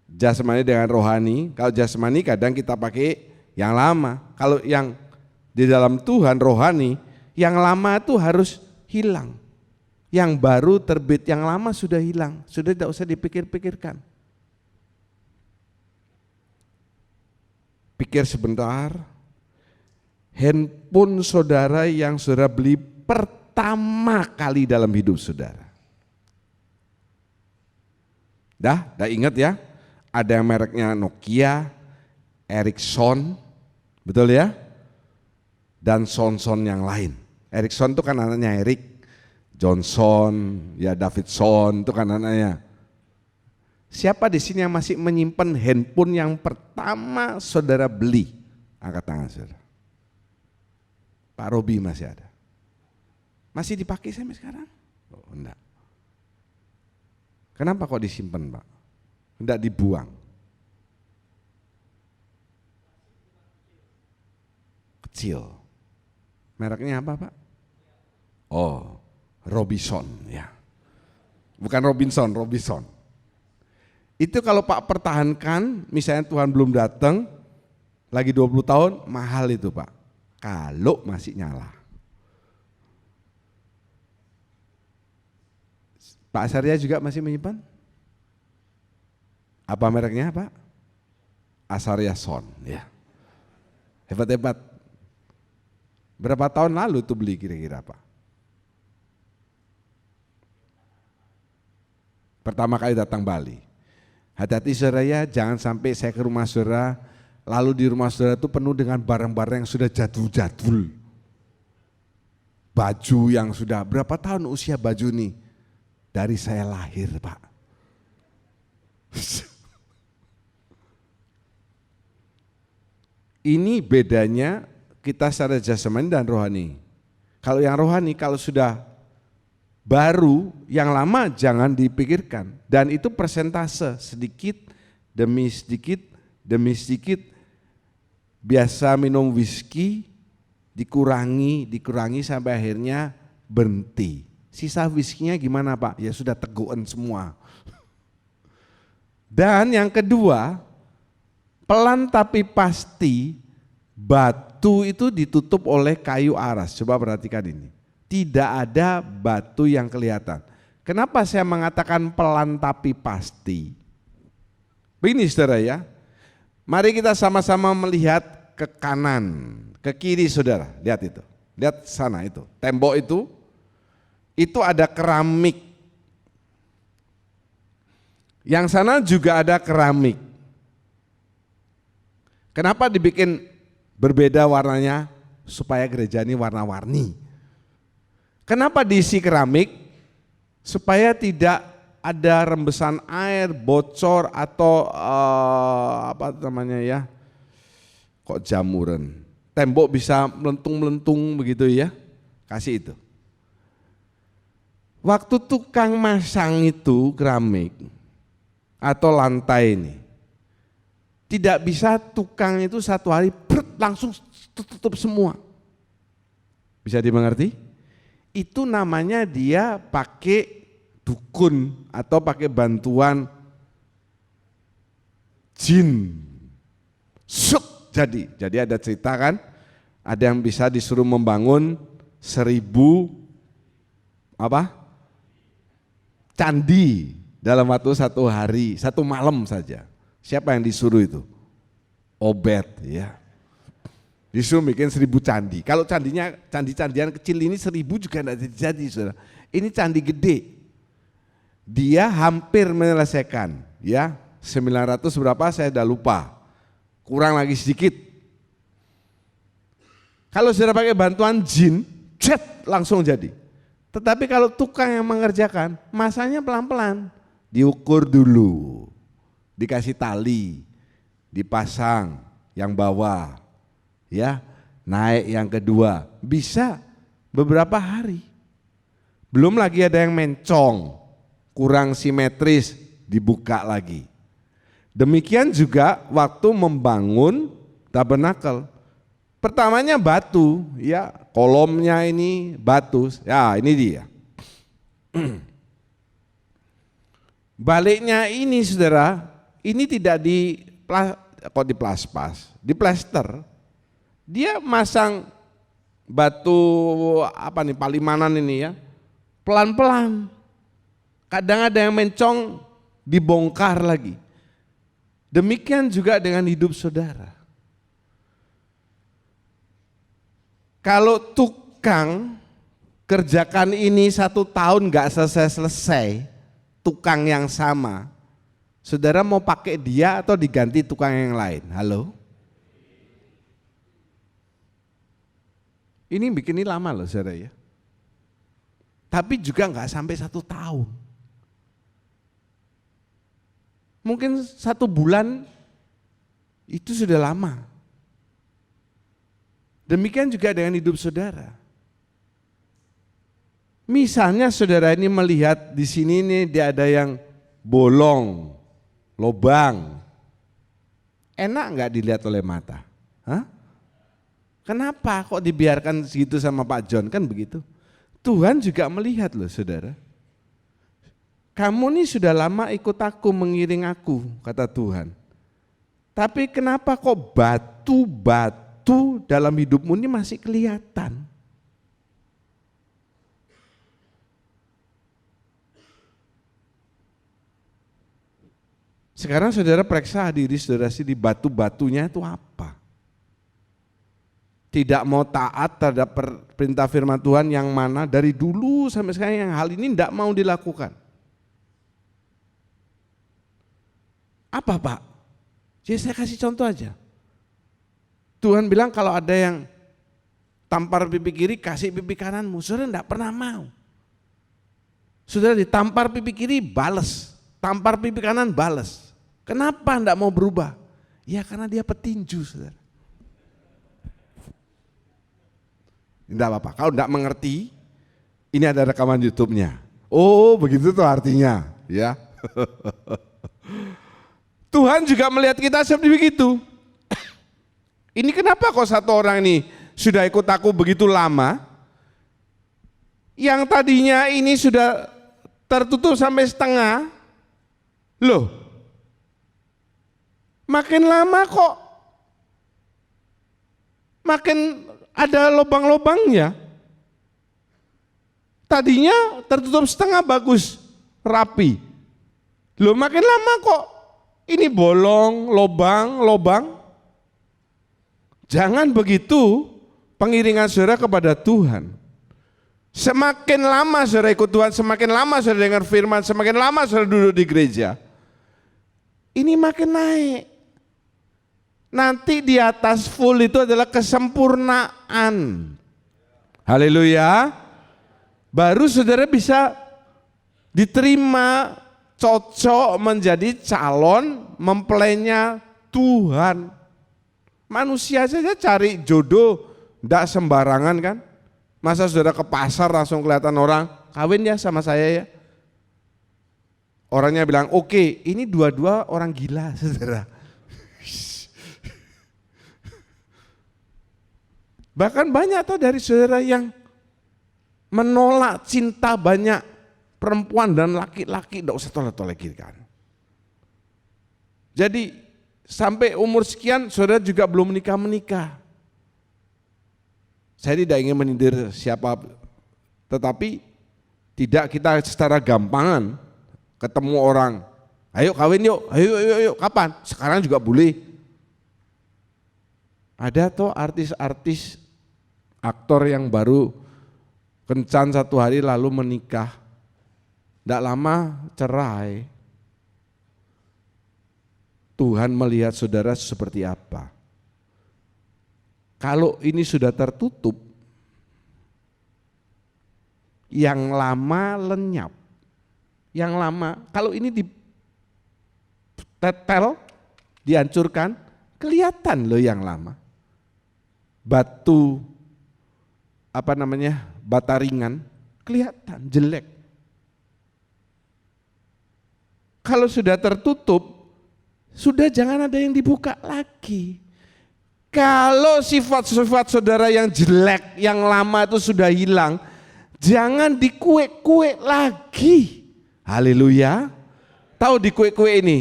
jasmani dengan rohani. Kalau jasmani kadang kita pakai yang lama. Kalau yang di dalam Tuhan rohani, yang lama itu harus hilang. Yang baru terbit, yang lama sudah hilang. Sudah tidak usah dipikir-pikirkan. Pikir sebentar, handphone saudara yang saudara beli pertama kali dalam hidup saudara. Dah ingat ya, ada yang mereknya Nokia, Ericsson, betul ya? Dan Sonson yang lain. Ericsson itu kan anaknya Erik, Johnson, ya Davidson itu kan anaknya. Siapa di sini yang masih menyimpan handphone yang pertama saudara beli? Angkat tangan saudara. Pak Robi masih ada. Masih dipakai sampai sekarang? Oh, enggak. Kenapa kok disimpan, Pak? Enggak dibuang. Kecil. Mereknya apa, Pak? Oh, Robinson ya. Bukan Robinson, Robinson. Itu kalau Pak pertahankan, misalnya Tuhan belum datang, lagi 20 tahun, mahal itu Pak. Kalau masih nyala. Pak Sarya juga masih menyimpan? Apa mereknya Pak? Asaria Son ya. Hebat-hebat. Berapa tahun lalu tuh beli kira-kira Pak? Pertama kali datang Bali. Hati-hati saudara ya, jangan sampai saya ke rumah saudara, lalu di rumah saudara itu penuh dengan barang-barang yang sudah jadul-jadul. Baju yang sudah berapa tahun usia baju nih? Dari saya lahir Pak. Ini bedanya kita secara jasmani dan rohani. Kalau yang rohani, kalau sudah baru, yang lama jangan dipikirkan. Dan itu persentase, sedikit demi sedikit demi sedikit. Biasa minum whisky, dikurangi sampai akhirnya berhenti. Sisa whisky-nya gimana Pak? Ya sudah tegukan semua. Dan yang kedua, pelan tapi pasti batu itu ditutup oleh kayu aras. Coba perhatikan ini. Tidak ada batu yang kelihatan. Kenapa saya mengatakan pelan tapi pasti? Begini saudara ya, mari kita sama-sama melihat ke kanan, ke kiri saudara, lihat itu. Lihat sana itu, tembok itu ada keramik. Yang sana juga ada keramik. Kenapa dibikin berbeda warnanya? Supaya gereja ini warna-warni. Kenapa diisi keramik? Supaya tidak ada rembesan air, bocor atau apa namanya ya? Kok jamuran. Tembok bisa melentung-melentung begitu ya. Kasih itu. Waktu tukang masang itu keramik atau lantai ini, tidak bisa tukang itu satu hari langsung tutup semua. Bisa dimengerti? Itu namanya dia pakai dukun atau pakai bantuan jin. Jadi ada cerita kan, ada yang bisa disuruh membangun 1000 candi dalam waktu 1 hari, 1 malam saja. Siapa yang disuruh itu? Obed ya. Disuruh bikin 1000 candi. Kalau candinya candi-candian kecil ini 1000 juga tidak jadi saudara. Ini candi gede. Dia hampir menyelesaikan ya. 900 berapa saya udah lupa. Kurang lagi sedikit. Kalau saudara pakai bantuan jin, langsung jadi. Tetapi kalau tukang yang mengerjakan, masanya pelan-pelan. Diukur dulu. Dikasih tali, dipasang yang bawah. Ya, naik yang kedua, bisa beberapa hari. Belum lagi ada yang mencong, kurang simetris, dibuka lagi. Demikian juga waktu membangun tabernakel. Pertamanya batu, ya, kolomnya ini batu. Ya, ini dia. Baliknya ini Saudara, ini tidak diplester. Dia masang batu palimanan ini ya, pelan-pelan. Kadang ada yang mencong, dibongkar lagi. Demikian juga dengan hidup saudara. Kalau tukang kerjakan ini 1 tahun gak selesai-selesai, tukang yang sama, saudara mau pakai dia atau diganti tukang yang lain? Halo? Ini bikin ini lama loh saudara ya. Tapi juga gak sampai 1 tahun. Mungkin 1 bulan itu sudah lama. Demikian juga dengan hidup saudara. Misalnya saudara ini melihat di sini nih dia ada yang bolong, lobang. Enak nggak dilihat oleh mata? Hah? Kenapa kok dibiarkan segitu sama Pak John? Kan begitu. Tuhan juga melihat loh saudara. Kamu nih sudah lama ikut aku, mengiring aku, kata Tuhan. Tapi kenapa kok batu-batu dalam hidupmu ini masih kelihatan? Sekarang saudara periksa diri saudara di batu-batunya itu apa? Tidak mau taat terhadap perintah firman Tuhan yang mana dari dulu sampai sekarang yang hal ini tidak mau dilakukan. Apa Pak? Jadi saya kasih contoh aja. Tuhan bilang kalau ada yang tampar pipi kiri kasih pipi kananmu, saudara tidak pernah mau. Saudara ditampar pipi kiri balas, tampar pipi kanan balas. Kenapa tidak mau berubah? Ya karena dia petinju saudara. Tidak apa-apa, kalau tidak mengerti ini ada rekaman YouTube-nya. Oh begitu tuh artinya ya. Tuhan juga melihat kita seperti begitu. Ini kenapa kok satu orang ini sudah ikut aku begitu lama, yang tadinya ini sudah tertutup sampai setengah, loh makin lama kok makin ada lubang-lubangnya. Tadinya tertutup setengah bagus, rapi, loh makin lama kok ini bolong, lobang. Jangan begitu pengiringan saudara kepada Tuhan. Semakin lama saudara ikut Tuhan, semakin lama saudara dengar firman, semakin lama saudara duduk di gereja, ini makin naik. Nanti di atas full itu adalah kesempurnaan. Haleluya. Baru saudara bisa diterima, cocok menjadi calon mempelainya Tuhan. Manusia saja cari jodoh tidak sembarangan kan. Masa saudara ke pasar langsung kelihatan orang, kawin ya sama saya ya. Orangnya bilang oke, ini dua-dua orang gila saudara. Bahkan banyak tuh dari saudara yang menolak cinta banyak perempuan dan laki-laki, tidak usah tolak-tolak kan. Jadi sampai umur sekian saudara juga belum menikah. Saya tidak ingin menyindir siapa, tetapi tidak kita secara gampangan ketemu orang, ayo kawin yuk, ayo, kapan? Sekarang juga boleh. Ada tuh artis-artis, aktor yang baru kencan 1 hari lalu menikah, tidak lama cerai. Tuhan melihat saudara seperti apa. Kalau ini sudah tertutup, yang lama lenyap. Yang lama, kalau ini ditetel, dihancurkan, kelihatan loh yang lama. Batu, bata ringan, kelihatan jelek. Kalau sudah tertutup, sudah jangan ada yang dibuka lagi. Kalau sifat-sifat saudara yang jelek, yang lama itu sudah hilang, jangan dikuek-kuek lagi. Haleluya. Tahu dikuek-kuek ini?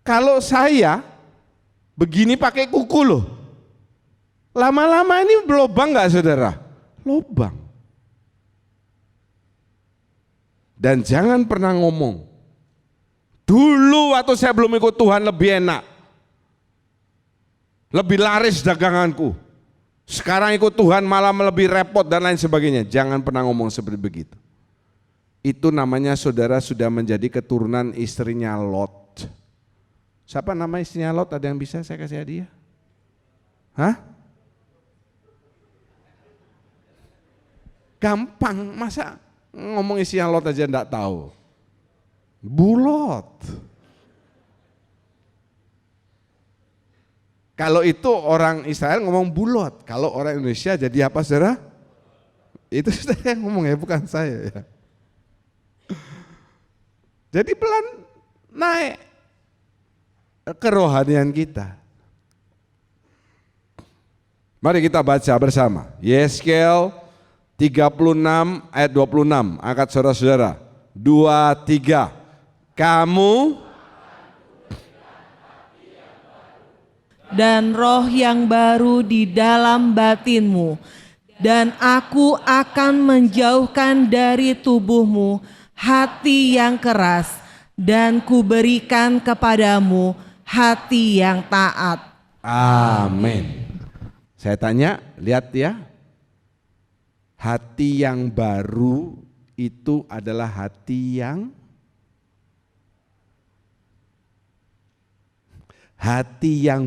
Kalau saya begini pakai kuku loh, lama-lama ini lubang nggak saudara? Lubang. Dan jangan pernah ngomong, dulu waktu saya belum ikut Tuhan lebih enak, lebih laris daganganku. Sekarang ikut Tuhan malah lebih repot dan lain sebagainya. Jangan pernah ngomong seperti begitu. Itu namanya saudara sudah menjadi keturunan istrinya Lot. Siapa nama istrinya Lot? Ada yang bisa saya kasih hadiah? Hah? Gampang, masa ngomong istrinya Lot aja enggak tahu? Bulot. Kalau itu orang Israel ngomong bulot, kalau orang Indonesia jadi apa saudara? Itu saya yang ngomong ya, bukan saya ya. Jadi pelan naik kerohanian kita. Mari kita baca bersama. Yeskel 36 ayat 26. Angkat saudara-saudara. 2, 3. Kamu dan roh yang baru di dalam batinmu, dan aku akan menjauhkan dari tubuhmu hati yang keras, dan kuberikan kepadamu hati yang taat. Amin. Saya tanya, lihat ya. Hati yang baru itu adalah hati yang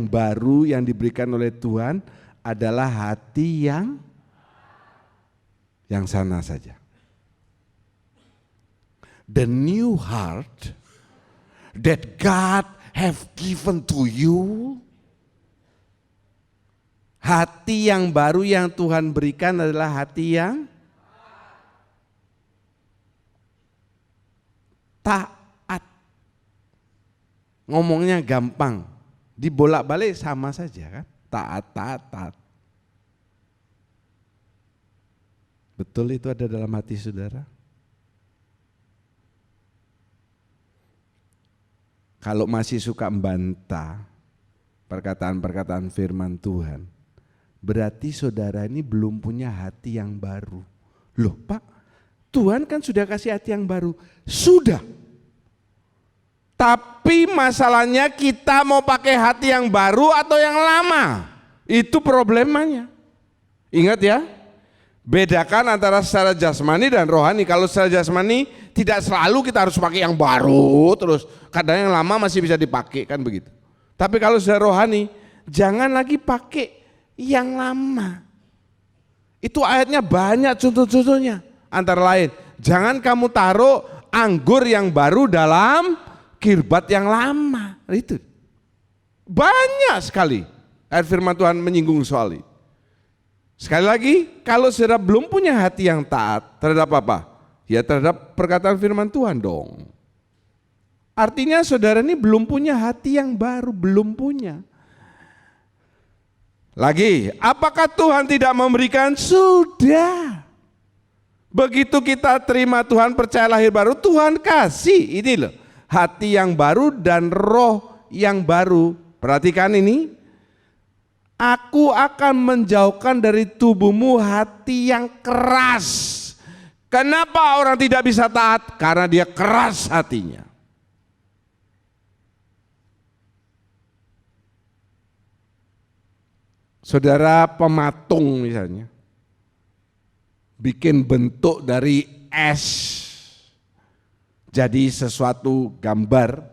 baru yang diberikan oleh Tuhan adalah hati yang sana saja. The new heart that God have given to you, hati yang baru yang Tuhan berikan adalah hati yang taat. Ngomongnya gampang, dibolak-balik sama saja kan, taat. Betul itu ada dalam hati saudara? Kalau masih suka membantah perkataan-perkataan firman Tuhan, berarti saudara ini belum punya hati yang baru. Loh Pak, Tuhan kan sudah kasih hati yang baru. Sudah. Tapi masalahnya kita mau pakai hati yang baru atau yang lama. Itu problemanya. Ingat ya, bedakan antara secara jasmani dan rohani. Kalau secara jasmani tidak selalu kita harus pakai yang baru terus. Kadang yang lama masih bisa dipakai kan begitu. Tapi kalau secara rohani, jangan lagi pakai yang lama. Itu ayatnya banyak contoh-contohnya. Antara lain, jangan kamu taruh anggur yang baru dalam kirbat yang lama. Itu banyak sekali ayat firman Tuhan menyinggung soal itu. Sekali lagi, kalau saudara belum punya hati yang taat terhadap apa? Ya terhadap perkataan firman Tuhan dong. Artinya saudara ini belum punya hati yang baru, belum punya. Lagi, apakah Tuhan tidak memberikan? Sudah. Begitu kita terima Tuhan, percaya lahir baru, Tuhan kasih. Ini loh, hati yang baru dan roh yang baru. Perhatikan ini. Aku akan menjauhkan dari tubuhmu hati yang keras. Kenapa orang tidak bisa taat? Karena dia keras hatinya. Saudara pematung misalnya, bikin bentuk dari es jadi sesuatu gambar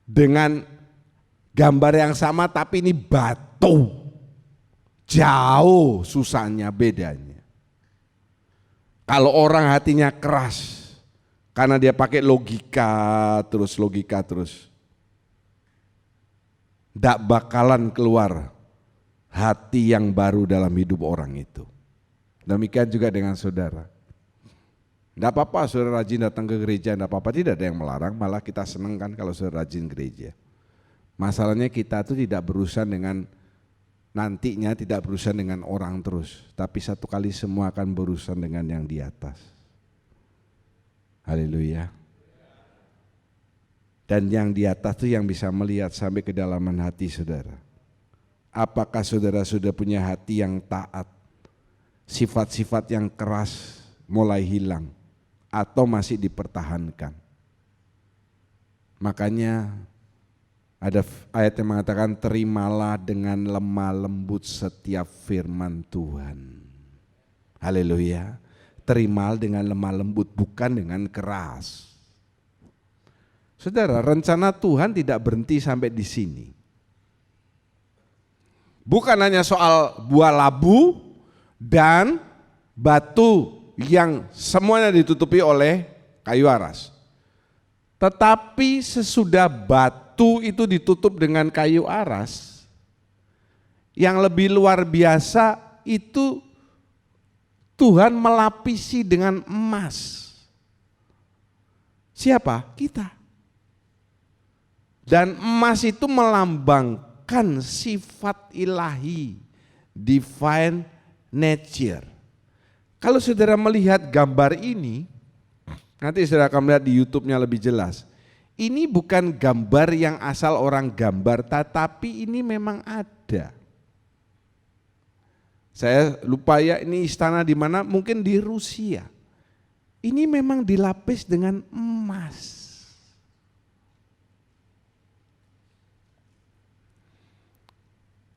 dengan gambar yang sama tapi ini batu, jauh susahnya bedanya. Kalau orang hatinya keras karena dia pakai logika terus, tidak bakalan keluar hati yang baru dalam hidup orang itu. Demikian juga dengan saudara. Tidak apa-apa saudara rajin datang ke gereja, tidak apa-apa, tidak ada yang melarang, malah kita senang kan kalau saudara rajin gereja. Masalahnya kita tuh tidak berurusan dengan nantinya, tidak berurusan dengan orang terus, tapi satu kali semua akan berurusan dengan yang di atas. Haleluya. Dan yang di atas itu yang bisa melihat sampai kedalaman hati saudara. Apakah saudara sudah punya hati yang taat, sifat-sifat yang keras mulai hilang, atau masih dipertahankan? Makanya ada ayat yang mengatakan terimalah dengan lemah lembut setiap firman Tuhan. Haleluya. Terimalah dengan lemah lembut, bukan dengan keras. Saudara, rencana Tuhan tidak berhenti sampai di sini. Bukan hanya soal buah labu dan batu yang semuanya ditutupi oleh kayu aras. Tetapi sesudah batu itu ditutup dengan kayu aras, yang lebih luar biasa itu Tuhan melapisi dengan emas. Siapa? Kita. Dan emas itu melambangkan sifat ilahi, divine nature. Kalau saudara melihat gambar ini, nanti saudara akan melihat di YouTube-nya lebih jelas. Ini bukan gambar yang asal orang gambar, tetapi ini memang ada. Saya lupa ya, ini istana di mana, mungkin di Rusia. Ini memang dilapis dengan emas.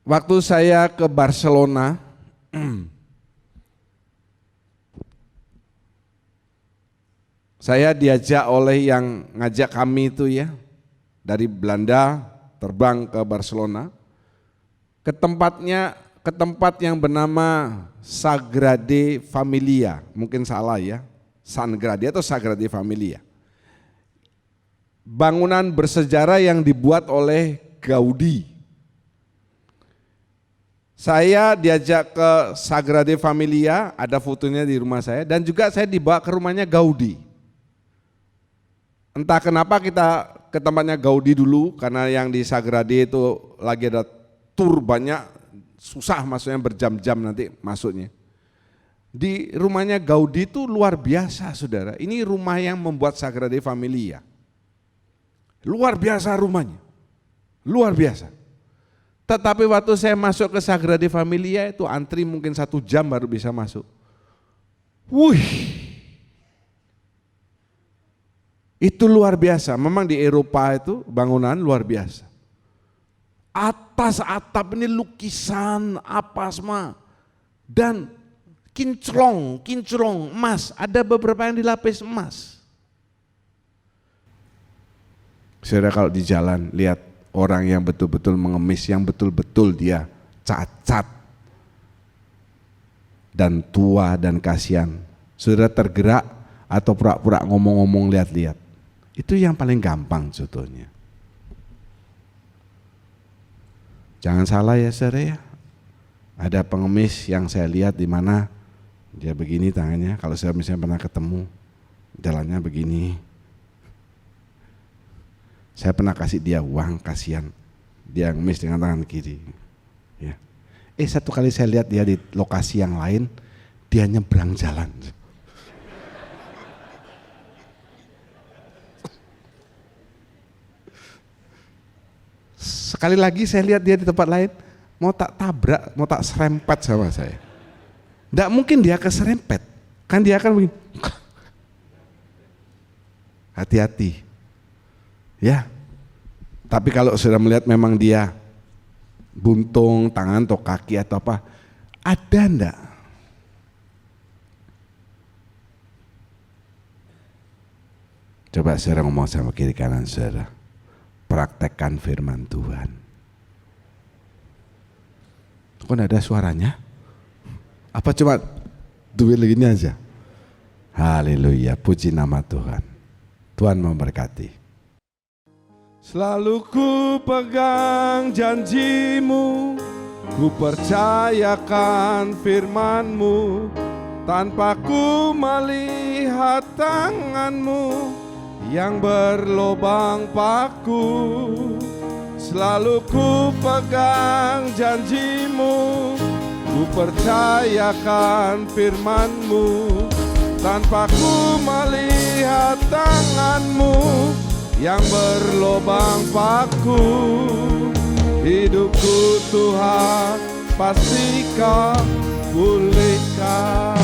Waktu saya ke Barcelona, saya diajak oleh yang ngajak kami itu ya, dari Belanda terbang ke Barcelona, ke tempat yang bernama Sagrada Familia, mungkin salah ya, Sagrada atau Sagrada Familia. Bangunan bersejarah yang dibuat oleh Gaudi. Saya diajak ke Sagrada Familia, ada fotonya di rumah saya, dan juga saya dibawa ke rumahnya Gaudi. Entah kenapa kita ke tempatnya Gaudi dulu, karena yang di Sagrada itu lagi ada tur banyak, susah masuknya, berjam-jam nanti masuknya. Di rumahnya Gaudi itu luar biasa saudara, ini rumah yang membuat Sagrada Familia. Luar biasa rumahnya, luar biasa. Tetapi waktu saya masuk ke Sagrada Familia itu antri mungkin 1 jam baru bisa masuk. Wih, itu luar biasa, memang di Eropa itu bangunan luar biasa. Atas atap ini lukisan apa semua, dan kinclong emas, ada beberapa yang dilapis emas. Saudara kalau di jalan lihat orang yang betul-betul mengemis, yang betul-betul dia cacat dan tua dan kasihan, saudara tergerak atau pura-pura ngomong-ngomong lihat-lihat, itu yang paling gampang contohnya. Jangan salah ya saudara ya, ada pengemis yang saya lihat di mana dia begini tangannya, kalau saya misalnya pernah ketemu jalannya begini. Saya pernah kasih dia uang, kasihan, dia ngemis dengan tangan kiri. Ya. Satu kali saya lihat dia di lokasi yang lain, dia nyebrang jalan. Sekali lagi saya lihat dia di tempat lain, mau tak tabrak, mau tak serempet sama saya. Nggak mungkin dia keserempet, kan dia akan begini. Hati-hati. Ya, tapi kalau sudah melihat memang dia buntung tangan atau kaki atau apa, ada enggak? Coba saudara ngomong sama kiri kanan saudara, praktekkan firman Tuhan. Kok ada suaranya? Apa cuma duit begini aja? Haleluya, puji nama Tuhan. Tuhan memberkati. Selalu ku pegang janjimu, ku percayakan firman-Mu, tanpa ku melihat tanganmu yang berlobang paku. Selalu ku pegang janjimu, ku percayakan firmanmu, tanpa ku melihat tanganmu yang berlobang paku. Hidupku Tuhan pasti Kau pulihkan.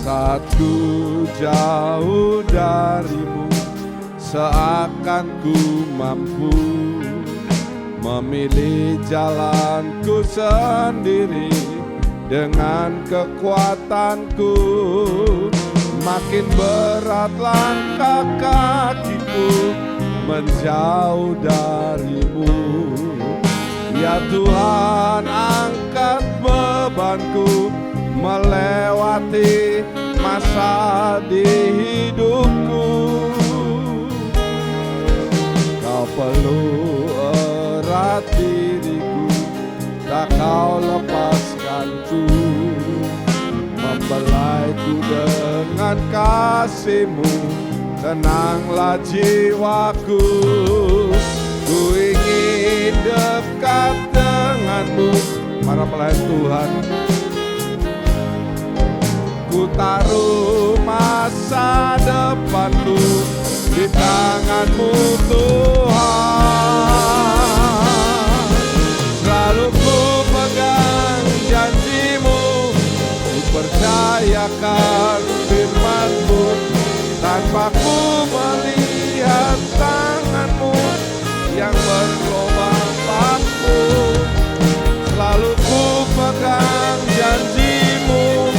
Saat ku jauh darimu, seakan ku mampu memilih jalanku sendiri dengan kekuatanku. Makin berat langkah kakiku menjauh darimu. Ya Tuhan, angkat bebanku melewati masa di hidupku. Kau peluk erat diriku, tak Kau lepaskanku, membelaiku dengan kasih-Mu, tenanglah jiwaku. Ku ingin dekat dengan-Mu. Para pelayan Tuhan, ku taruh masa depanku di tangan-Mu Tuhan. Selalu ku pegang janji-Mu, ku percayakan firman-Mu, tanpa ku melihat tangan-Mu yang berlobang paku. Selalu ku pegang janji-Mu,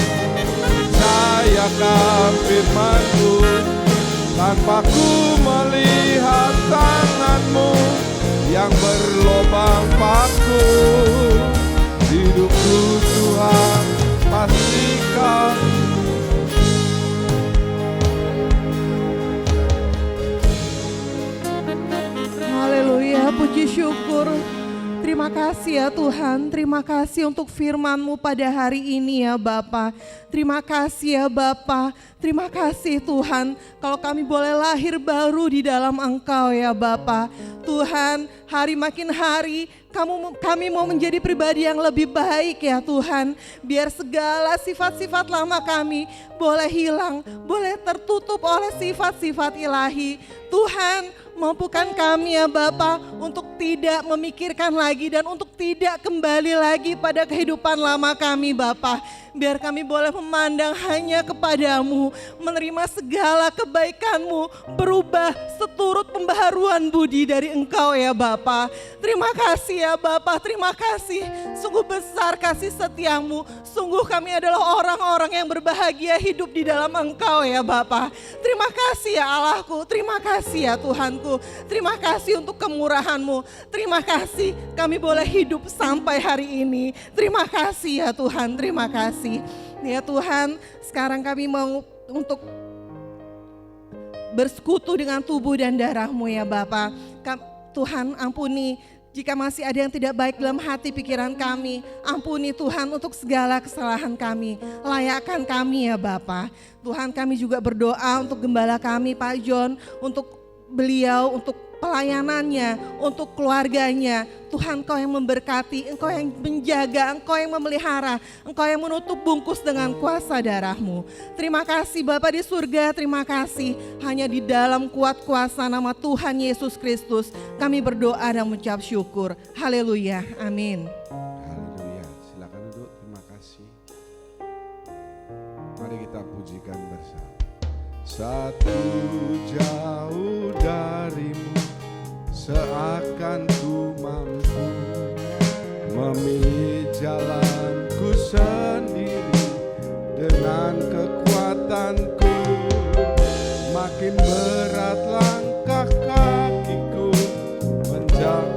percayakan firman-Mu, tanpa ku melihat tangan-Mu yang berlobang paku. Hidupku Tuhan pasti Kau. Haleluya, puji syukur. Terima kasih ya Tuhan, terima kasih untuk firman-Mu pada hari ini ya Bapa. Terima kasih ya Bapa, terima kasih Tuhan kalau kami boleh lahir baru di dalam Engkau ya Bapa. Tuhan, hari makin hari kami mau menjadi pribadi yang lebih baik ya Tuhan. Biar segala sifat-sifat lama kami boleh hilang, boleh tertutup oleh sifat-sifat ilahi. Tuhan, mampukan kami ya Bapa untuk tidak memikirkan lagi dan untuk tidak kembali lagi pada kehidupan lama kami Bapa. Biar kami boleh memandang hanya kepadamu, menerima segala kebaikan-Mu, berubah seturut pembaharuan budi dari Engkau ya Bapa. Terima kasih ya Bapa, terima kasih. Sungguh besar kasih setia-Mu. Sungguh kami adalah orang-orang yang berbahagia hidup di dalam Engkau ya Bapa. Terima kasih ya Allahku, terima kasih ya Tuhanku. Terima kasih untuk kemurahan-Mu. Terima kasih kami boleh hidup sampai hari ini. Terima kasih ya Tuhan, terima kasih. Ya Tuhan, sekarang kami mau untuk bersekutu dengan tubuh dan darah-Mu ya Bapa. Tuhan, ampuni jika masih ada yang tidak baik dalam hati pikiran kami. Ampuni Tuhan untuk segala kesalahan kami. Layakkan kami ya Bapa. Tuhan, kami juga berdoa untuk gembala kami Pak John, untuk beliau, untuk pelayanannya, untuk keluarganya. Tuhan, Engkau yang memberkati, Engkau yang menjaga, Engkau yang memelihara, Engkau yang menutup bungkus dengan kuasa darah-Mu. Terima kasih Bapa di surga, terima kasih. Hanya di dalam kuat kuasa nama Tuhan Yesus Kristus kami berdoa dan mengucap syukur. Haleluya, amin. Haleluya, silakan duduk, terima kasih. Mari kita pujikan bersama. Satu jauh darimu, seakan ku mampu memilih jalanku sendiri dengan kekuatanku. Makin berat langkah kakiku menjauh.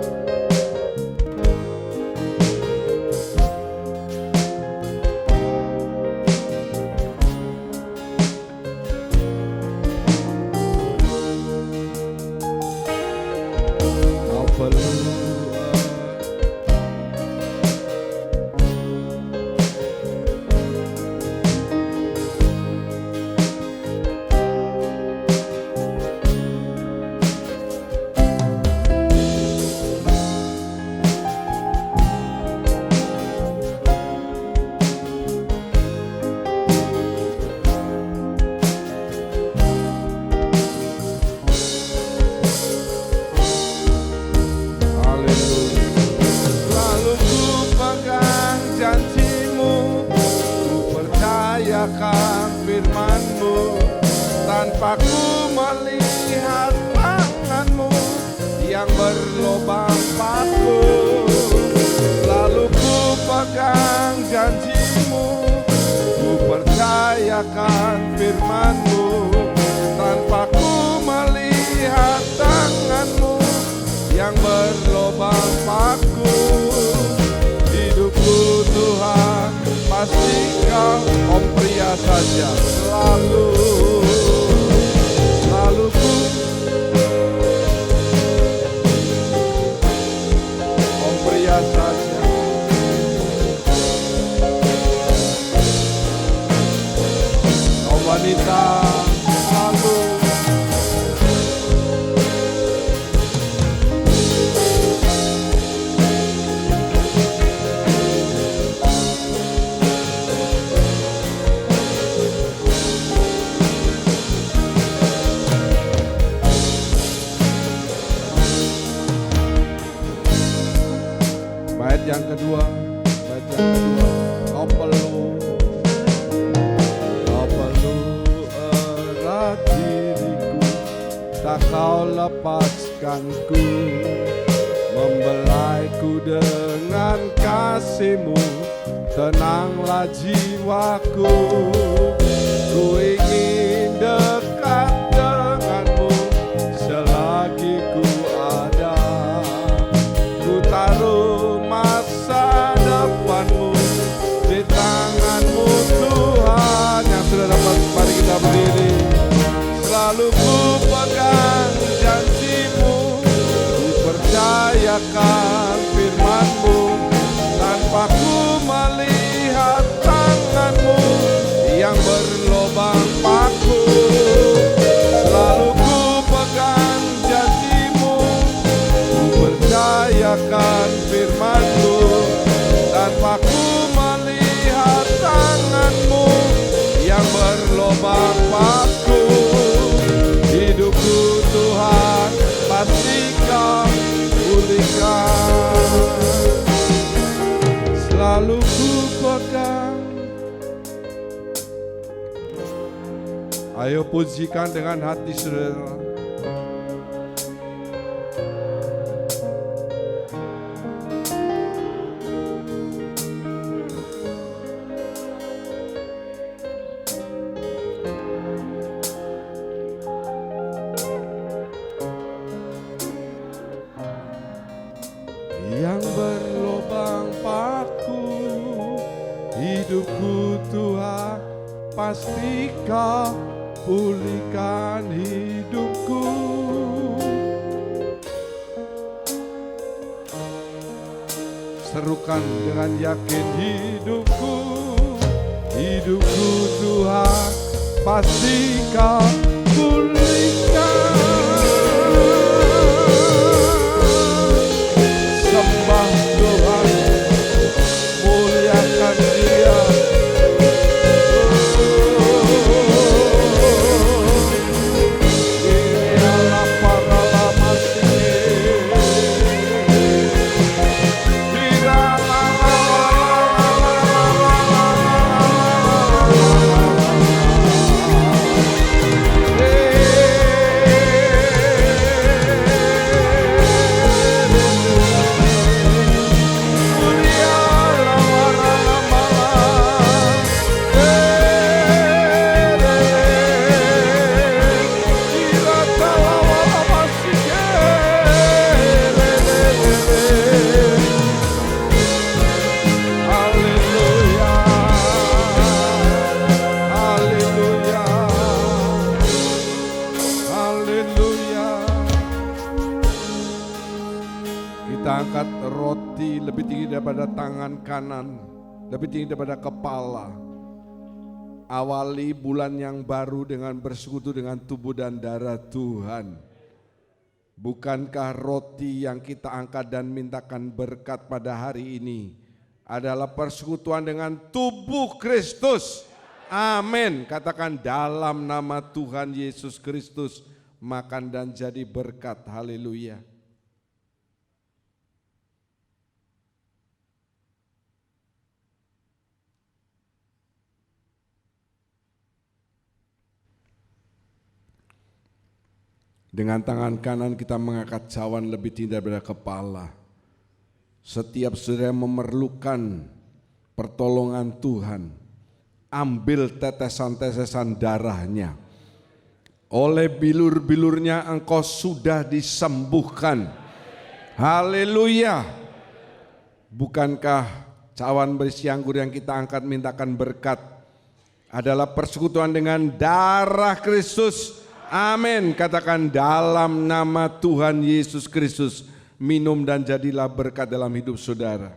tanpa ku melihat tanganmu yang berlobang paku. Lalu ku pegang janjimu, ku percayakan firmanmu, tanpa ku melihat tanganmu yang berlobang paku. Hidupku Tuhan pasti Kau, Om pria saja, selalu ku Om pria saja. Om wanita selalu. Bait yang kedua, kau perlu erat diriku, tak kau lepaskanku, membelaiku dengan kasih-Mu, tenanglah jiwaku, ku ingin dekat denganmu selagi ku ada, ku taruh masa depanmu di tanganmu Tuhan. Yang sudah dapat, mari kita berdiri. Selalu ku pegang janji-Mu, ku percayakan firman-Mu, tanpa ku melihat tangan-Mu yang berlobang paku. Selalu ku pegang janji-Mu, ku percayakan firman-Mu, tanpa ku melihat tangan-Mu yang berlobang paku. Hidupku Tuhan pasti Kau pulihkan. Selalu ku pegang. Ayo pujikan dengan hati saudara. Yang berlobang paku, hidupku Tuhan pasti Kau pulihkan hidupku. Serukan dengan yakin hidupku Tuhan pasti Kau pulihkan. Sembah Tuhan, muliakan Dia. Angkat roti lebih tinggi daripada tangan kanan, lebih tinggi daripada kepala. Awali bulan yang baru dengan bersekutu dengan tubuh dan darah Tuhan. Bukankah roti yang kita angkat dan mintakan berkat pada hari ini adalah persekutuan dengan tubuh Kristus? Amin. Katakan dalam nama Tuhan Yesus Kristus, makan dan jadi berkat. Haleluya. Dengan tangan kanan kita mengangkat cawan lebih tinggi daripada kepala. Setiap saudara yang memerlukan pertolongan Tuhan, ambil tetesan-tetesan darahnya. Oleh bilur-bilurnya engkau sudah disembuhkan. Haleluya. Bukankah cawan berisi anggur yang kita angkat mintakan berkat adalah persekutuan dengan darah Kristus? Amin. Katakan dalam nama Tuhan Yesus Kristus, minum dan jadilah berkat dalam hidup saudara.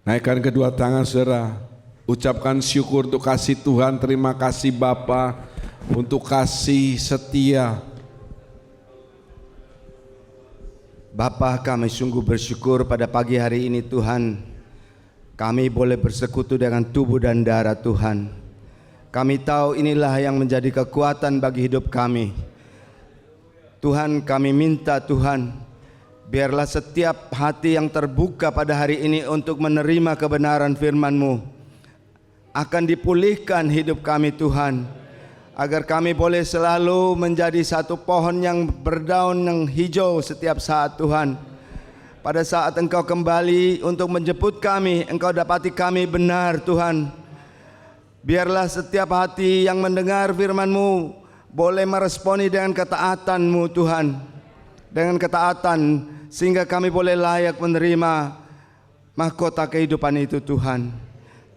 Naikkan kedua tangan saudara, ucapkan syukur untuk kasih Tuhan. Terima kasih Bapa untuk kasih setia. Bapa, kami sungguh bersyukur pada pagi hari ini Tuhan. Kami boleh bersekutu dengan tubuh dan darah Tuhan. Kami tahu inilah yang menjadi kekuatan bagi hidup kami. Tuhan, kami minta Tuhan, biarlah setiap hati yang terbuka pada hari ini untuk menerima kebenaran firman-Mu akan dipulihkan hidup kami Tuhan, agar kami boleh selalu menjadi satu pohon yang berdaun yang hijau setiap saat Tuhan. Pada saat Engkau kembali untuk menjemput kami, Engkau dapati kami benar Tuhan. Biarlah setiap hati yang mendengar firman-Mu boleh meresponi dengan ketaatan-Mu Tuhan, dengan ketaatan, sehingga kami boleh layak menerima mahkota kehidupan itu Tuhan.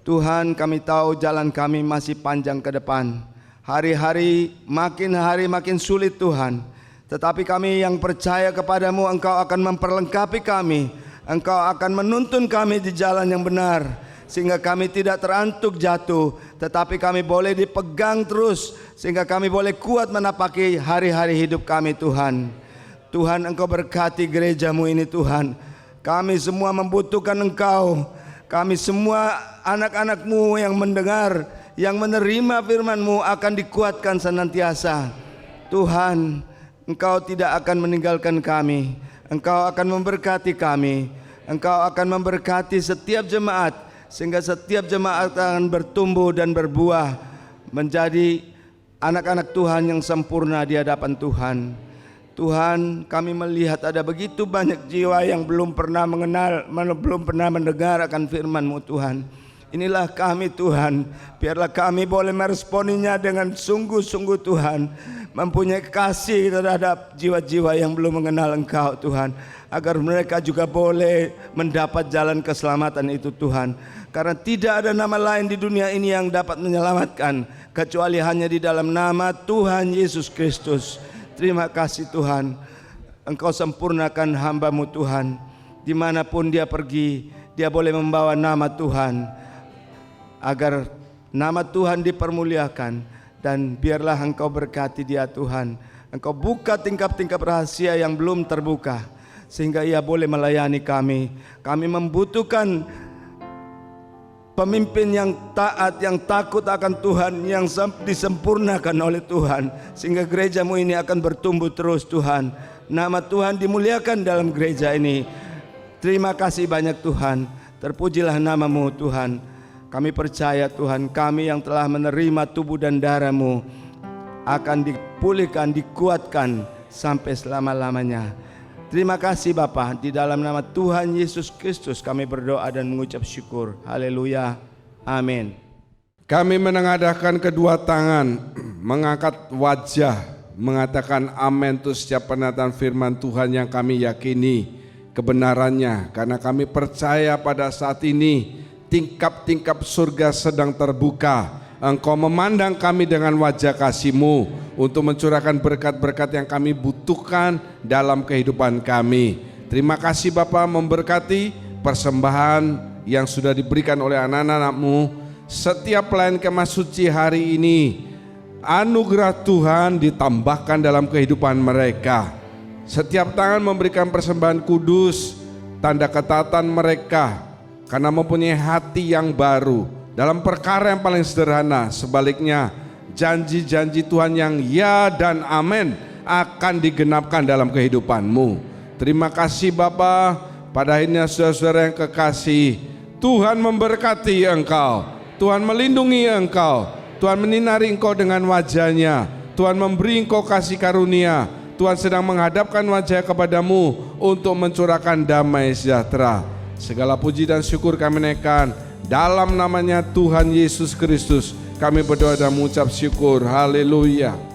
Tuhan, kami tahu jalan kami masih panjang ke depan. Hari makin sulit Tuhan. Tetapi kami yang percaya kepadamu, Engkau akan memperlengkapi kami. Engkau akan menuntun kami di jalan yang benar, sehingga kami tidak terantuk jatuh, tetapi kami boleh dipegang terus, sehingga kami boleh kuat menapaki hari-hari hidup kami Tuhan. Tuhan, Engkau berkati gereja-Mu ini Tuhan. Kami semua membutuhkan Engkau. Kami semua anak-anak-Mu yang mendengar, yang menerima firman-Mu akan dikuatkan senantiasa. Tuhan, Engkau tidak akan meninggalkan kami. Engkau akan memberkati kami. Engkau akan memberkati setiap jemaat, sehingga setiap jemaat akan bertumbuh dan berbuah menjadi anak-anak Tuhan yang sempurna di hadapan Tuhan. Tuhan, kami melihat ada begitu banyak jiwa yang belum pernah mendengar akan firman-Mu Tuhan. Inilah kami Tuhan, biarlah kami boleh meresponinya dengan sungguh-sungguh Tuhan, mempunyai kasih terhadap jiwa-jiwa yang belum mengenal Engkau Tuhan, agar mereka juga boleh mendapat jalan keselamatan itu Tuhan. Karena tidak ada nama lain di dunia ini yang dapat menyelamatkan kecuali hanya di dalam nama Tuhan Yesus Kristus. Terima kasih Tuhan, Engkau sempurnakan hamba-Mu Tuhan. Dimanapun dia pergi, dia boleh membawa nama Tuhan, agar nama Tuhan dipermuliakan. Dan biarlah Engkau berkati dia Tuhan. Engkau buka tingkap-tingkap rahasia yang belum terbuka, sehingga ia boleh melayani kami. Kami membutuhkan pemimpin yang taat, yang takut akan Tuhan, yang disempurnakan oleh Tuhan, sehingga gereja-Mu ini akan bertumbuh terus Tuhan. Nama Tuhan dimuliakan dalam gereja ini. Terima kasih banyak Tuhan. Terpujilah nama-Mu Tuhan. Kami percaya Tuhan, kami yang telah menerima tubuh dan darah-Mu akan dipulihkan, dikuatkan sampai selama-lamanya. Terima kasih Bapa, di dalam nama Tuhan Yesus Kristus kami berdoa dan mengucap syukur. Haleluya, amin. Kami menengadahkan kedua tangan, mengangkat wajah, mengatakan amin untuk setiap pernyataan firman Tuhan yang kami yakini kebenarannya. Karena kami percaya pada saat ini tingkap-tingkap surga sedang terbuka. Engkau memandang kami dengan wajah kasih-Mu untuk mencurahkan berkat-berkat yang kami butuhkan dalam kehidupan kami. Terima kasih Bapa, memberkati persembahan yang sudah diberikan oleh anak-anak-Mu. Setiap pelayan kemah suci hari ini, anugerah Tuhan ditambahkan dalam kehidupan mereka. Setiap tangan memberikan persembahan kudus, tanda ketaatan mereka, karena mempunyai hati yang baru dalam perkara yang paling sederhana. Sebaliknya, janji-janji Tuhan yang ya dan amin akan digenapkan dalam kehidupan-Mu. Terima kasih Bapa. Pada akhirnya saudara-saudara yang kekasih, Tuhan memberkati engkau. Tuhan melindungi engkau, Tuhan menyinari engkau dengan wajah-Nya, Tuhan memberi engkau kasih karunia, Tuhan sedang menghadapkan wajah kepadamu untuk mencurahkan damai sejahtera. Segala puji dan syukur kami naikkan dalam namanya Tuhan Yesus Kristus. Kami berdoa dan mengucap syukur. Haleluya.